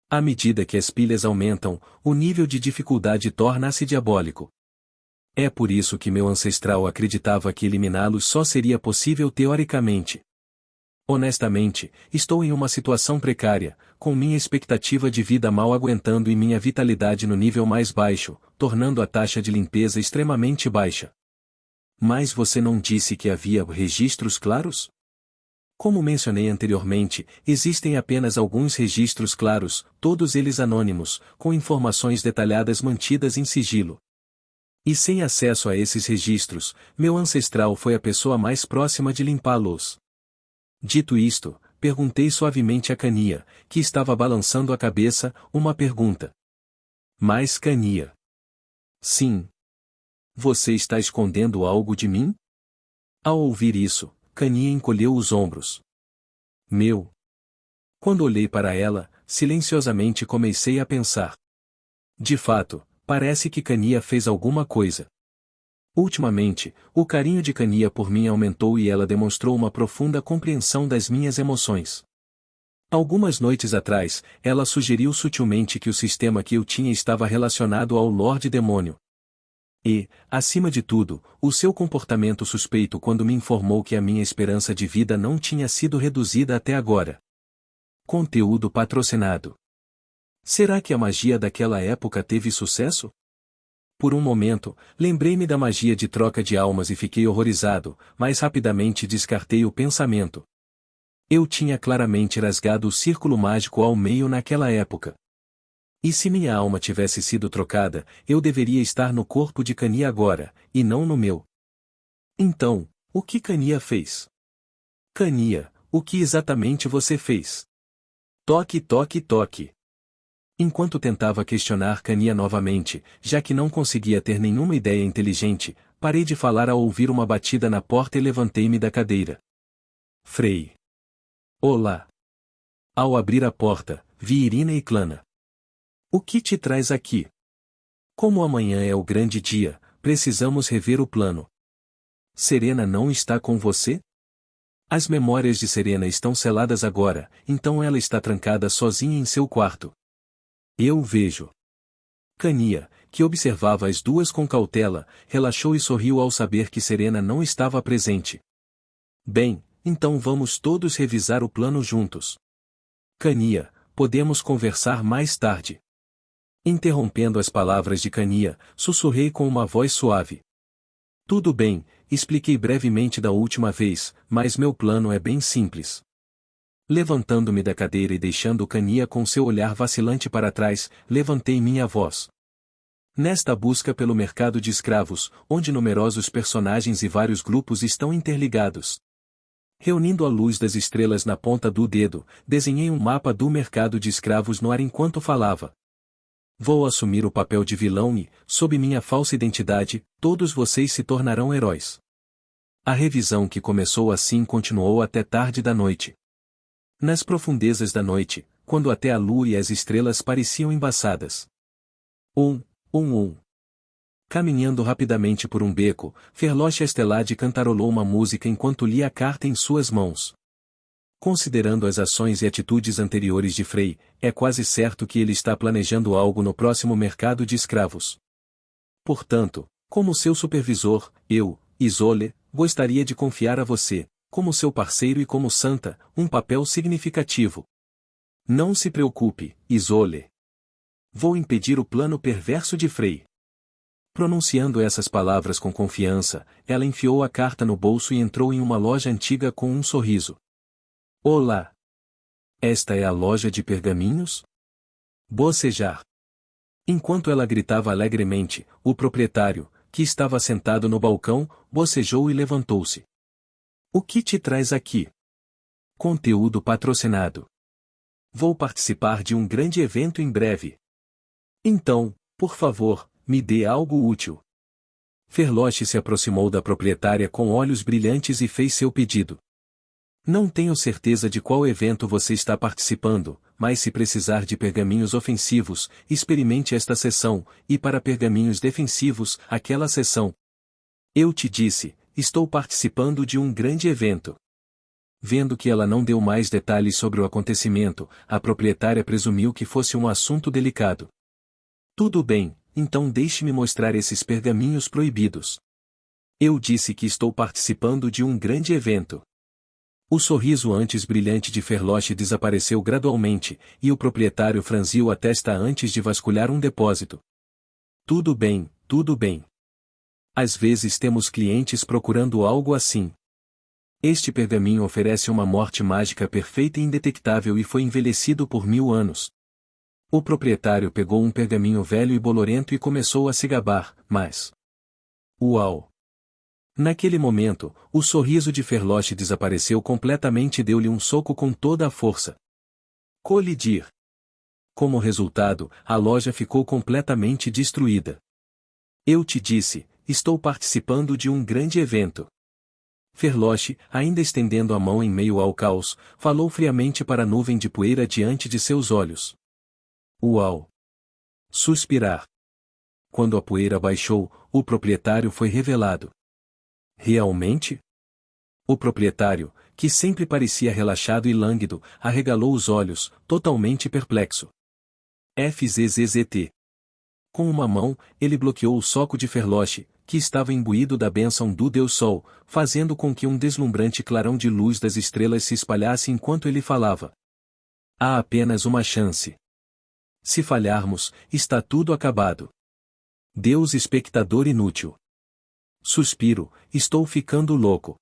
À medida que as pilhas aumentam, o nível de dificuldade torna-se diabólico. É por isso que meu ancestral acreditava que eliminá-los só seria possível teoricamente. Honestamente, estou em uma situação precária, com minha expectativa de vida mal aguentando e minha vitalidade no nível mais baixo, tornando a taxa de limpeza extremamente baixa. Mas você não disse que havia registros claros? Como mencionei anteriormente, existem apenas alguns registros claros, todos eles anônimos, com informações detalhadas mantidas em sigilo. E sem acesso a esses registros, meu ancestral foi a pessoa mais próxima de limpá-los. Dito isto, perguntei suavemente a Kania, que estava balançando a cabeça, uma pergunta. Mas Kania. Sim. Você está escondendo algo de mim? Ao ouvir isso, Kania encolheu os ombros. Quando olhei para ela, silenciosamente comecei a pensar. De fato, parece que Kania fez alguma coisa. Ultimamente, o carinho de Kania por mim aumentou e ela demonstrou uma profunda compreensão das minhas emoções. Algumas noites atrás, ela sugeriu sutilmente que o sistema que eu tinha estava relacionado ao Lorde Demônio. E, acima de tudo, o seu comportamento suspeito quando me informou que a minha esperança de vida não tinha sido reduzida até agora. Conteúdo patrocinado. Será que a magia daquela época teve sucesso? Por um momento, lembrei-me da magia de troca de almas e fiquei horrorizado, mas rapidamente descartei o pensamento. Eu tinha claramente rasgado o círculo mágico ao meio naquela época. E se minha alma tivesse sido trocada, eu deveria estar no corpo de Cania agora, e não no meu. Então, o que Cania fez? Cania, o que exatamente você fez? Toque, toque, toque. Enquanto tentava questionar Cania novamente, já que não conseguia ter nenhuma ideia inteligente, parei de falar ao ouvir uma batida na porta e levantei-me da cadeira. Frei. Olá. Ao abrir a porta, vi Irina e Clana. O que te traz aqui? Como amanhã é o grande dia, precisamos rever o plano. Serena não está com você? As memórias de Serena estão seladas agora, então ela está trancada sozinha em seu quarto. Eu vejo. Cania, que observava as duas com cautela, relaxou e sorriu ao saber que Serena não estava presente. Bem, então vamos todos revisar o plano juntos. Cania, podemos conversar mais tarde. Interrompendo as palavras de Cania, sussurrei com uma voz suave. Tudo bem, expliquei brevemente da última vez, mas meu plano é bem simples. Levantando-me da cadeira e deixando Cania com seu olhar vacilante para trás, levantei minha voz. Nesta busca pelo mercado de escravos, onde numerosos personagens e vários grupos estão interligados. Reunindo a luz das estrelas na ponta do dedo, desenhei um mapa do mercado de escravos no ar enquanto falava. Vou assumir o papel de vilão e, sob minha falsa identidade, todos vocês se tornarão heróis. A revisão que começou assim continuou até tarde da noite. Nas profundezas da noite, quando até a lua e as estrelas pareciam embaçadas. Caminhando rapidamente por um beco, Ferloche Estelade cantarolou uma música enquanto lia a carta em suas mãos. Considerando as ações e atitudes anteriores de Frei, é quase certo que ele está planejando algo no próximo mercado de escravos. Portanto, como seu supervisor, eu, Isole, gostaria de confiar a você, como seu parceiro e como santa, um papel significativo. Não se preocupe, Isole. Vou impedir o plano perverso de Frei. Pronunciando essas palavras com confiança, ela enfiou a carta no bolso e entrou em uma loja antiga com um sorriso. Olá! Esta é a loja de pergaminhos? Bocejar. Enquanto ela gritava alegremente, o proprietário, que estava sentado no balcão, bocejou e levantou-se. O que te traz aqui? Conteúdo patrocinado. Vou participar de um grande evento em breve. Então, por favor, me dê algo útil. Ferloche se aproximou da proprietária com olhos brilhantes e fez seu pedido. Não tenho certeza de qual evento você está participando, mas se precisar de pergaminhos ofensivos, experimente esta seção, e para pergaminhos defensivos, aquela seção. Eu te disse, estou participando de um grande evento. Vendo que ela não deu mais detalhes sobre o acontecimento, a proprietária presumiu que fosse um assunto delicado. Tudo bem, então deixe-me mostrar esses pergaminhos proibidos. Eu disse que estou participando de um grande evento. O sorriso antes brilhante de Ferloche desapareceu gradualmente, e o proprietário franziu a testa antes de vasculhar um depósito. Tudo bem, tudo bem. Às vezes temos clientes procurando algo assim. Este pergaminho oferece uma morte mágica perfeita e indetectável e foi envelhecido por 1000 anos. O proprietário pegou um pergaminho velho e bolorento e começou a se gabar, mas... Uau! Naquele momento, o sorriso de Ferloche desapareceu completamente e deu-lhe um soco com toda a força. Colidir. Como resultado, a loja ficou completamente destruída. Eu te disse, estou participando de um grande evento. Ferloche, ainda estendendo a mão em meio ao caos, falou friamente para a nuvem de poeira diante de seus olhos. Uau! Suspirar. Quando a poeira baixou, o proprietário foi revelado. Realmente? O proprietário, que sempre parecia relaxado e lânguido, arregalou os olhos, totalmente perplexo. FZZZT. Com uma mão, ele bloqueou o soco de Ferloche, que estava imbuído da bênção do Deus Sol, fazendo com que um deslumbrante clarão de luz das estrelas se espalhasse enquanto ele falava. Há apenas uma chance. Se falharmos, está tudo acabado. Deus espectador inútil. Suspiro, estou ficando louco.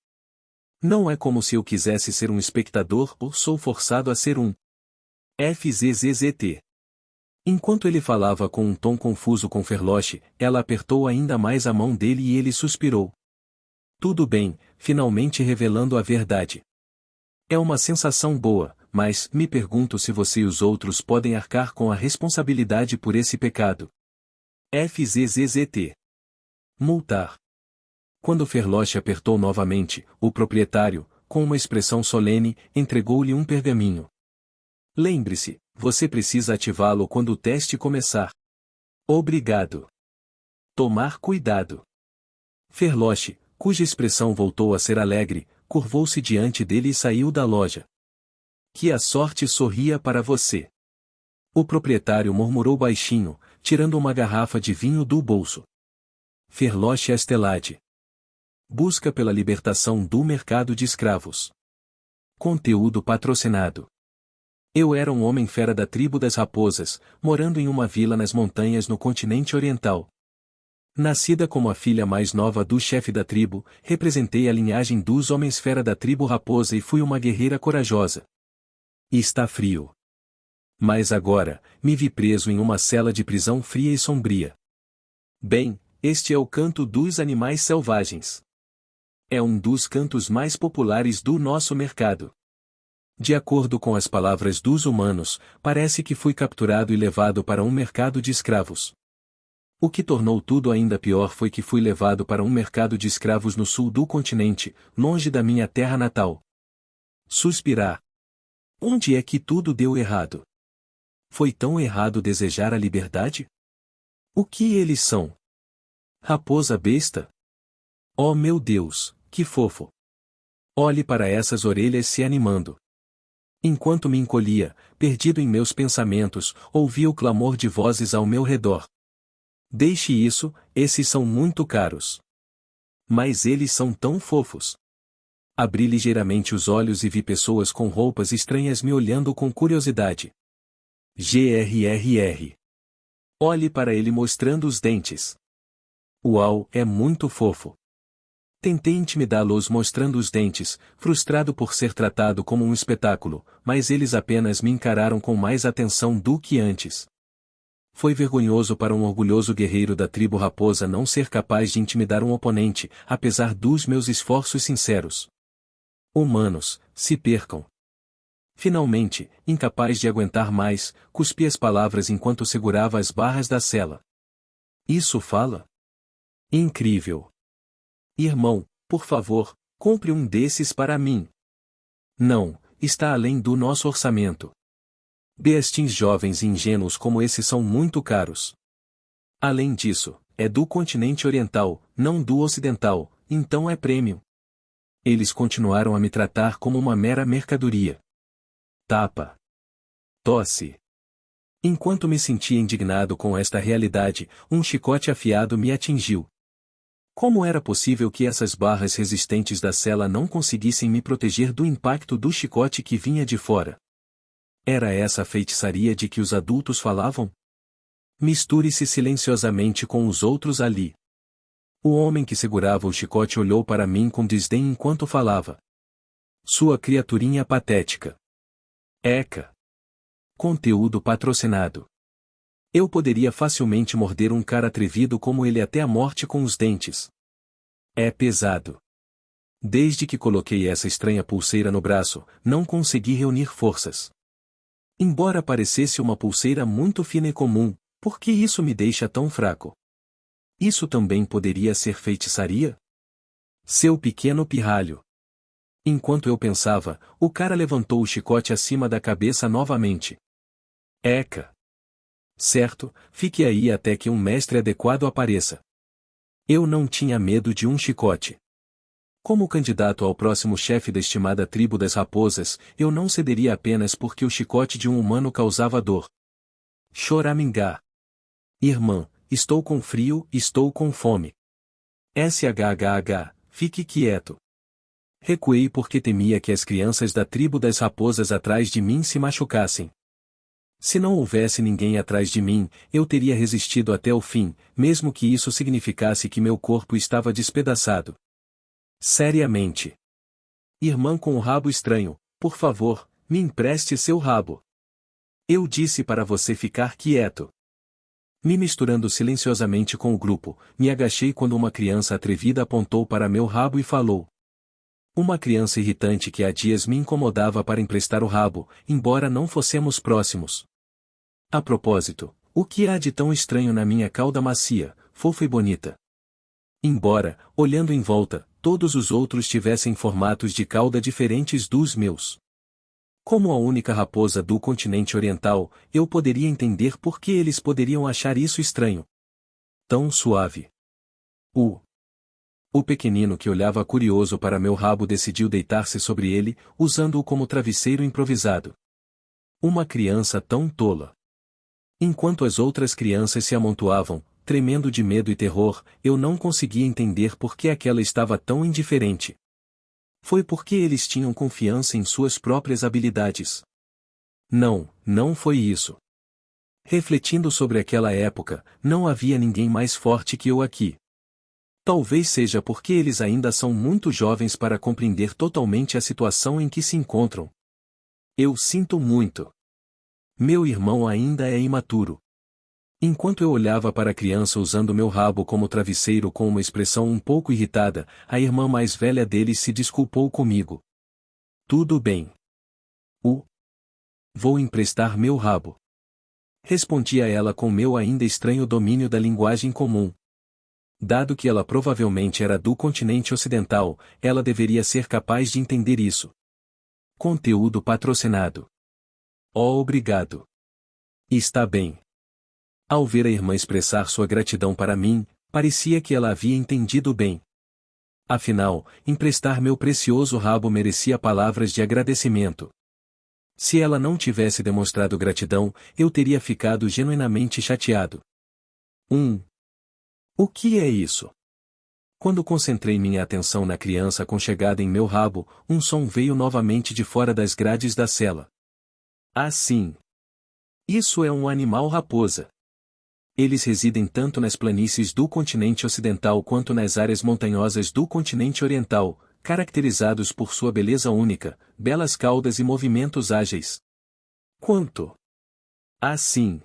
Não é como se eu quisesse ser um espectador ou sou forçado a ser um. FZZZT. Enquanto ele falava com um tom confuso com Ferloche, ela apertou ainda mais a mão dele e ele suspirou. Tudo bem, finalmente revelando a verdade. É uma sensação boa, mas me pergunto se você e os outros podem arcar com a responsabilidade por esse pecado. FZZZT. Multar. Quando Ferloche apertou novamente, o proprietário, com uma expressão solene, entregou-lhe um pergaminho. Lembre-se, você precisa ativá-lo quando o teste começar. Obrigado. Tomar cuidado. Ferloche, cuja expressão voltou a ser alegre, curvou-se diante dele e saiu da loja. Que a sorte sorria para você. O proprietário murmurou baixinho, tirando uma garrafa de vinho do bolso. Ferloche Estelade. Busca pela libertação do mercado de escravos. Conteúdo patrocinado. Eu era um homem fera da tribo das raposas, morando em uma vila nas montanhas no continente oriental. Nascida como a filha mais nova do chefe da tribo, representei a linhagem dos homens fera da tribo raposa e fui uma guerreira corajosa. Está frio. Mas agora, me vi preso em uma cela de prisão fria e sombria. Bem, este é o canto dos animais selvagens. É um dos cantos mais populares do nosso mercado. De acordo com as palavras dos humanos, parece que fui capturado e levado para um mercado de escravos. O que tornou tudo ainda pior foi que fui levado para um mercado de escravos no sul do continente, longe da minha terra natal. Suspirar. Onde é que tudo deu errado? Foi tão errado desejar a liberdade? O que eles são? Raposa besta? Oh meu Deus, que fofo! Olhe para essas orelhas se animando. Enquanto me encolhia, perdido em meus pensamentos, ouvia o clamor de vozes ao meu redor. Deixe isso, esses são muito caros. Mas eles são tão fofos. Abri ligeiramente os olhos e vi pessoas com roupas estranhas me olhando com curiosidade. GRRR. Olhe para ele mostrando os dentes. Uau, é muito fofo. Tentei intimidá-los mostrando os dentes, frustrado por ser tratado como um espetáculo, mas eles apenas me encararam com mais atenção do que antes. Foi vergonhoso para um orgulhoso guerreiro da tribo raposa não ser capaz de intimidar um oponente, apesar dos meus esforços sinceros. Humanos, se percam. Finalmente, incapaz de aguentar mais, cuspi as palavras enquanto segurava as barras da cela. Isso fala? Incrível. Irmão, por favor, compre um desses para mim. Não, está além do nosso orçamento. Bestins jovens e ingênuos como esses são muito caros. Além disso, é do continente oriental, não do ocidental, então é prêmio. Eles continuaram a me tratar como uma mera mercadoria. Tapa. Tosse. Enquanto me sentia indignado com esta realidade, um chicote afiado me atingiu. Como era possível que essas barras resistentes da cela não conseguissem me proteger do impacto do chicote que vinha de fora? Era essa a feitiçaria de que os adultos falavam? Misture-se silenciosamente com os outros ali. O homem que segurava o chicote olhou para mim com desdém enquanto falava. Sua criaturinha patética. Eca. Conteúdo patrocinado. Eu poderia facilmente morder um cara atrevido como ele até a morte com os dentes. É pesado. Desde que coloquei essa estranha pulseira no braço, não consegui reunir forças. Embora parecesse uma pulseira muito fina e comum, por que isso me deixa tão fraco? Isso também poderia ser feitiçaria? Seu pequeno pirralho. Enquanto eu pensava, o cara levantou o chicote acima da cabeça novamente. Eca. Certo, fique aí até que um mestre adequado apareça. Eu não tinha medo de um chicote. Como candidato ao próximo chefe da estimada tribo das raposas, eu não cederia apenas porque o chicote de um humano causava dor. Choramingá. Irmã, estou com frio, estou com fome. SHHH, fique quieto. Recuei porque temia que as crianças da tribo das raposas atrás de mim se machucassem. Se não houvesse ninguém atrás de mim, eu teria resistido até o fim, mesmo que isso significasse que meu corpo estava despedaçado. Seriamente. Irmã com o rabo estranho, por favor, me empreste seu rabo. Eu disse para você ficar quieto. Me misturando silenciosamente com o grupo, me agachei quando uma criança atrevida apontou para meu rabo e falou. Uma criança irritante que há dias me incomodava para emprestar o rabo, embora não fossemos próximos. A propósito, o que há de tão estranho na minha cauda macia, fofa e bonita? Embora, olhando em volta, todos os outros tivessem formatos de cauda diferentes dos meus. Como a única raposa do continente oriental, eu poderia entender por que eles poderiam achar isso estranho. Tão suave. O pequenino que olhava curioso para meu rabo decidiu deitar-se sobre ele, usando-o como travesseiro improvisado. Uma criança tão tola. Enquanto as outras crianças se amontoavam, tremendo de medo e terror, eu não conseguia entender por que aquela estava tão indiferente. Foi porque eles tinham confiança em suas próprias habilidades. Não, não foi isso. Refletindo sobre aquela época, não havia ninguém mais forte que eu aqui. Talvez seja porque eles ainda são muito jovens para compreender totalmente a situação em que se encontram. Eu sinto muito. Meu irmão ainda é imaturo. Enquanto eu olhava para a criança usando meu rabo como travesseiro com uma expressão um pouco irritada, a irmã mais velha deles se desculpou comigo. Tudo bem. Vou emprestar meu rabo. Respondi a ela com meu ainda estranho domínio da linguagem comum. Dado que ela provavelmente era do continente ocidental, ela deveria ser capaz de entender isso. Conteúdo patrocinado. Oh, obrigado. Está bem. Ao ver a irmã expressar sua gratidão para mim, parecia que ela havia entendido bem. Afinal, emprestar meu precioso rabo merecia palavras de agradecimento. Se ela não tivesse demonstrado gratidão, eu teria ficado genuinamente chateado. O que é isso? Quando concentrei minha atenção na criança aconchegada em meu rabo, um som veio novamente de fora das grades da cela. Ah, sim. Isso é um animal raposa. Eles residem tanto nas planícies do continente ocidental quanto nas áreas montanhosas do continente oriental, caracterizados por sua beleza única, belas caudas e movimentos ágeis. Quanto? Ah, sim.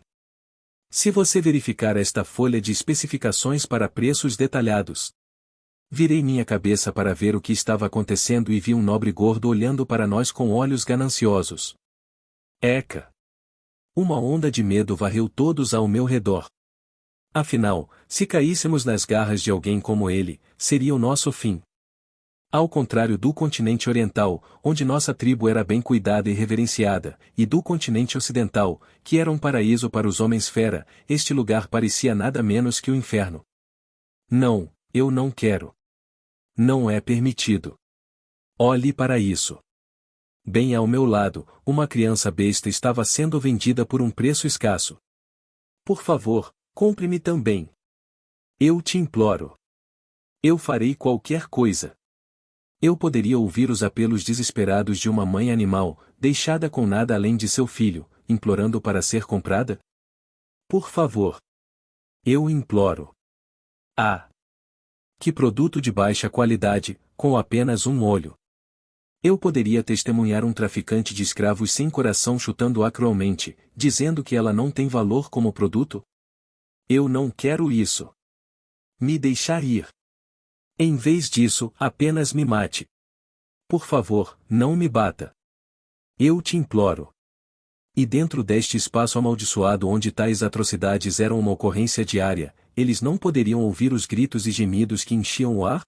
Se você verificar esta folha de especificações para preços detalhados. Virei minha cabeça para ver o que estava acontecendo e vi um nobre gordo olhando para nós com olhos gananciosos. Eca! Uma onda de medo varreu todos ao meu redor. Afinal, se caíssemos nas garras de alguém como ele, seria o nosso fim. Ao contrário do continente oriental, onde nossa tribo era bem cuidada e reverenciada, e do continente ocidental, que era um paraíso para os homens-fera, este lugar parecia nada menos que o inferno. Não, eu não quero. Não é permitido. Olhe para isso. Bem ao meu lado, uma criança besta estava sendo vendida por um preço escasso. Por favor, compre-me também. Eu te imploro. Eu farei qualquer coisa. Eu poderia ouvir os apelos desesperados de uma mãe animal, deixada com nada além de seu filho, implorando para ser comprada? Por favor. Eu imploro. Ah! Que produto de baixa qualidade, com apenas um olho. Eu poderia testemunhar um traficante de escravos sem coração chutando-a cruelmente, dizendo que ela não tem valor como produto? Eu não quero isso. Me deixar ir. Em vez disso, apenas me mate. Por favor, não me bata. Eu te imploro. E dentro deste espaço amaldiçoado onde tais atrocidades eram uma ocorrência diária, eles não poderiam ouvir os gritos e gemidos que enchiam o ar?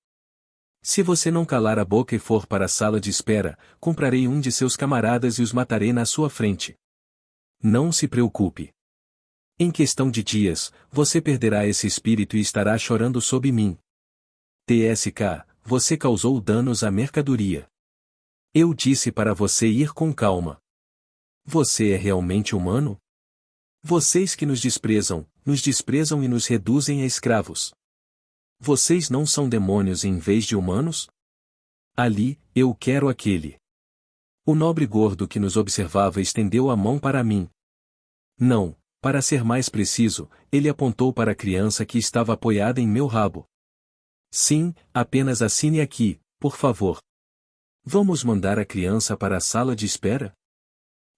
Se você não calar a boca e for para a sala de espera, comprarei um de seus camaradas e os matarei na sua frente. Não se preocupe. Em questão de dias, você perderá esse espírito e estará chorando sob mim. TSK, você causou danos à mercadoria. Eu disse para você ir com calma. Você é realmente humano? Vocês que nos desprezam e nos reduzem a escravos. Vocês não são demônios em vez de humanos? Ali, eu quero aquele. O nobre gordo que nos observava estendeu a mão para mim. Não, para ser mais preciso, ele apontou para a criança que estava apoiada em meu rabo. Sim, apenas assine aqui, por favor. Vamos mandar a criança para a sala de espera?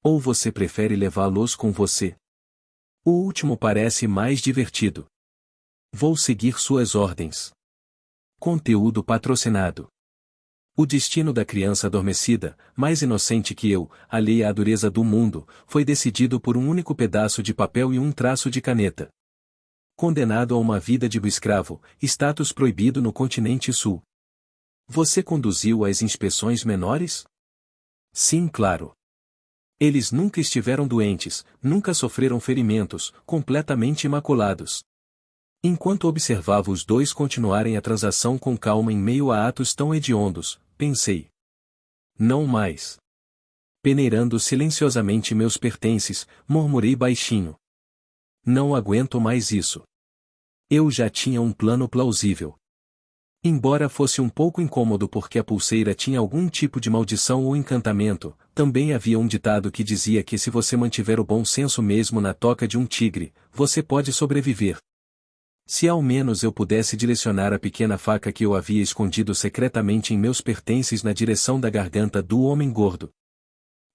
Ou você prefere levá-los com você? O último parece mais divertido. Vou seguir suas ordens. Conteúdo patrocinado. O destino da criança adormecida, mais inocente que eu, alheia à dureza do mundo, foi decidido por um único pedaço de papel e um traço de caneta. Condenado a uma vida de escravo, status proibido no continente sul. Você conduziu as inspeções menores? Sim, claro. Eles nunca estiveram doentes, nunca sofreram ferimentos, completamente imaculados. Enquanto observava os dois continuarem a transação com calma em meio a atos tão hediondos, pensei. Não mais. Peneirando silenciosamente meus pertences, murmurei baixinho. Não aguento mais isso. Eu já tinha um plano plausível. Embora fosse um pouco incômodo porque a pulseira tinha algum tipo de maldição ou encantamento, também havia um ditado que dizia que se você mantiver o bom senso mesmo na toca de um tigre, você pode sobreviver. Se ao menos eu pudesse direcionar a pequena faca que eu havia escondido secretamente em meus pertences na direção da garganta do homem gordo.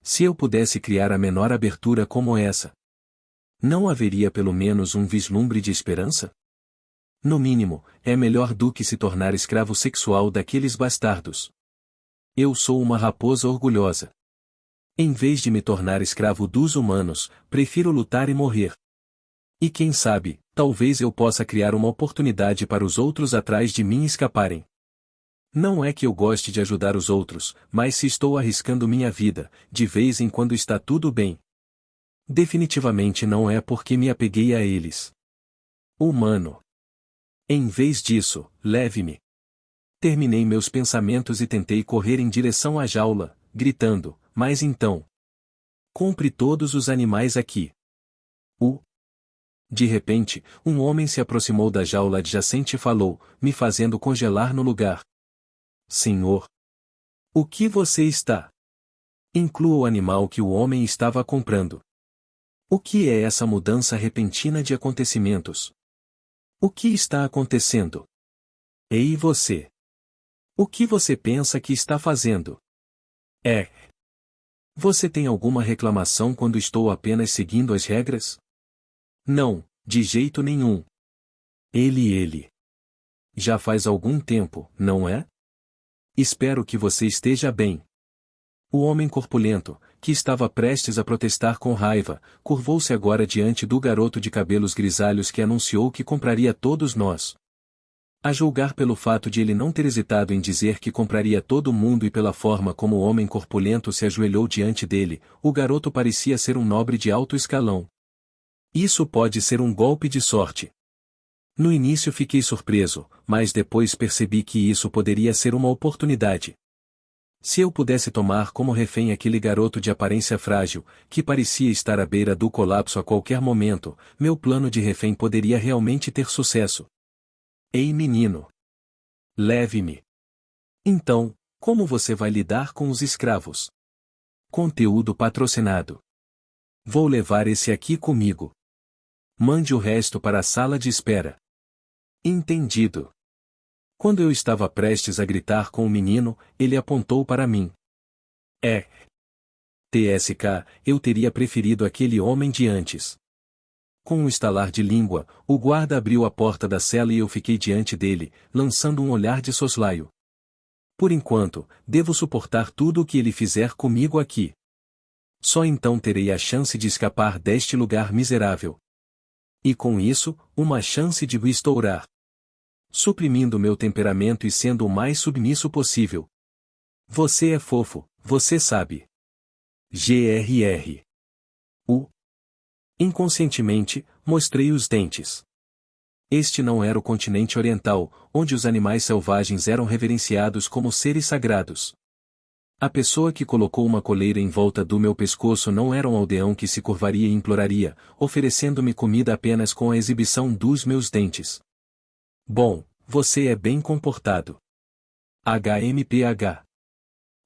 Se eu pudesse criar a menor abertura como essa. Não haveria pelo menos um vislumbre de esperança? No mínimo, é melhor do que se tornar escravo sexual daqueles bastardos. Eu sou uma raposa orgulhosa. Em vez de me tornar escravo dos humanos, prefiro lutar e morrer. E quem sabe, talvez eu possa criar uma oportunidade para os outros atrás de mim escaparem. Não é que eu goste de ajudar os outros, mas se estou arriscando minha vida, de vez em quando está tudo bem. Definitivamente não é porque me apeguei a eles. Humano. Em vez disso, leve-me. Terminei meus pensamentos e tentei correr em direção à jaula, gritando, mas então. Compre todos os animais aqui. De repente, um homem se aproximou da jaula adjacente e falou, me fazendo congelar no lugar. Senhor. O que você está? Inclua o animal que o homem estava comprando. O que é essa mudança repentina de acontecimentos? O que está acontecendo? Ei você! O que você pensa que está fazendo? Você tem alguma reclamação quando estou apenas seguindo as regras? Não, de jeito nenhum. Ele. Já faz algum tempo, não é? Espero que você esteja bem. O homem corpulento, que estava prestes a protestar com raiva, curvou-se agora diante do garoto de cabelos grisalhos que anunciou que compraria todos nós. A julgar pelo fato de ele não ter hesitado em dizer que compraria todo mundo e pela forma como o homem corpulento se ajoelhou diante dele, o garoto parecia ser um nobre de alto escalão. Isso pode ser um golpe de sorte. No início fiquei surpreso, mas depois percebi que isso poderia ser uma oportunidade. Se eu pudesse tomar como refém aquele garoto de aparência frágil, que parecia estar à beira do colapso a qualquer momento, meu plano de refém poderia realmente ter sucesso. Ei menino! Leve-me! Então, como você vai lidar com os escravos? Conteúdo patrocinado. Vou levar esse aqui comigo. Mande o resto para a sala de espera. Entendido. Quando eu estava prestes a gritar com o menino, ele apontou para mim. TSK, eu teria preferido aquele homem de antes. Com um estalar de língua, o guarda abriu a porta da cela e eu fiquei diante dele, lançando um olhar de soslaio. Por enquanto, devo suportar tudo o que ele fizer comigo aqui. Só então terei a chance de escapar deste lugar miserável. E com isso, uma chance de restaurar. Suprimindo meu temperamento e sendo o mais submisso possível. Você é fofo, você sabe. GRR. Inconscientemente, mostrei os dentes. Este não era o continente oriental, onde os animais selvagens eram reverenciados como seres sagrados. A pessoa que colocou uma coleira em volta do meu pescoço não era um aldeão que se curvaria e imploraria, oferecendo-me comida apenas com a exibição dos meus dentes. Bom, você é bem comportado. HMPH.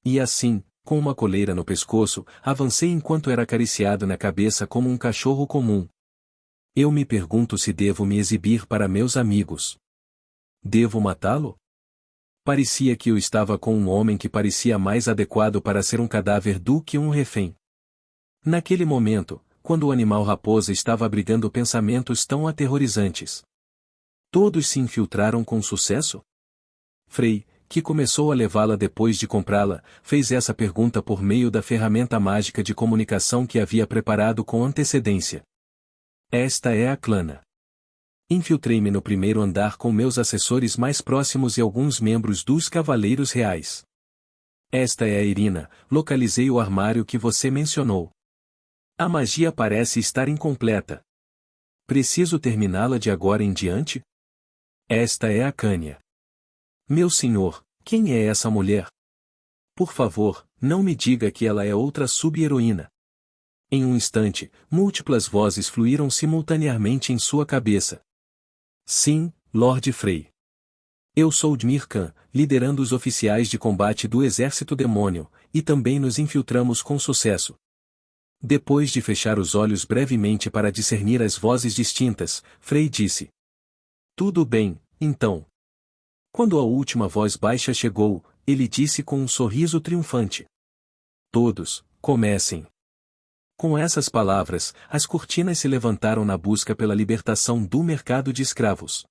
E assim, com uma coleira no pescoço, avancei enquanto era acariciado na cabeça como um cachorro comum. Eu me pergunto se devo me exibir para meus amigos. Devo matá-lo? Parecia que eu estava com um homem que parecia mais adequado para ser um cadáver do que um refém. Naquele momento, quando o animal raposa estava abrigando pensamentos tão aterrorizantes. Todos se infiltraram com sucesso? Frei, que começou a levá-la depois de comprá-la, fez essa pergunta por meio da ferramenta mágica de comunicação que havia preparado com antecedência. Esta é a Clana. Infiltrei-me no primeiro andar com meus assessores mais próximos e alguns membros dos Cavaleiros Reais. Esta é a Irina, localizei o armário que você mencionou. A magia parece estar incompleta. Preciso terminá-la de agora em diante? Esta é a Cânia. Meu senhor, quem é essa mulher? Por favor, não me diga que ela é outra sub-heroína. Em um instante, múltiplas vozes fluíram simultaneamente em sua cabeça. Sim, Lord Frey. Eu sou Dmir Khan, liderando os oficiais de combate do Exército Demônio, e também nos infiltramos com sucesso. Depois de fechar os olhos brevemente para discernir as vozes distintas, Frey disse. Tudo bem, então. Quando a última voz baixa chegou, ele disse com um sorriso triunfante. Todos, comecem. Com essas palavras, as cortinas se levantaram na busca pela libertação do mercado de escravos.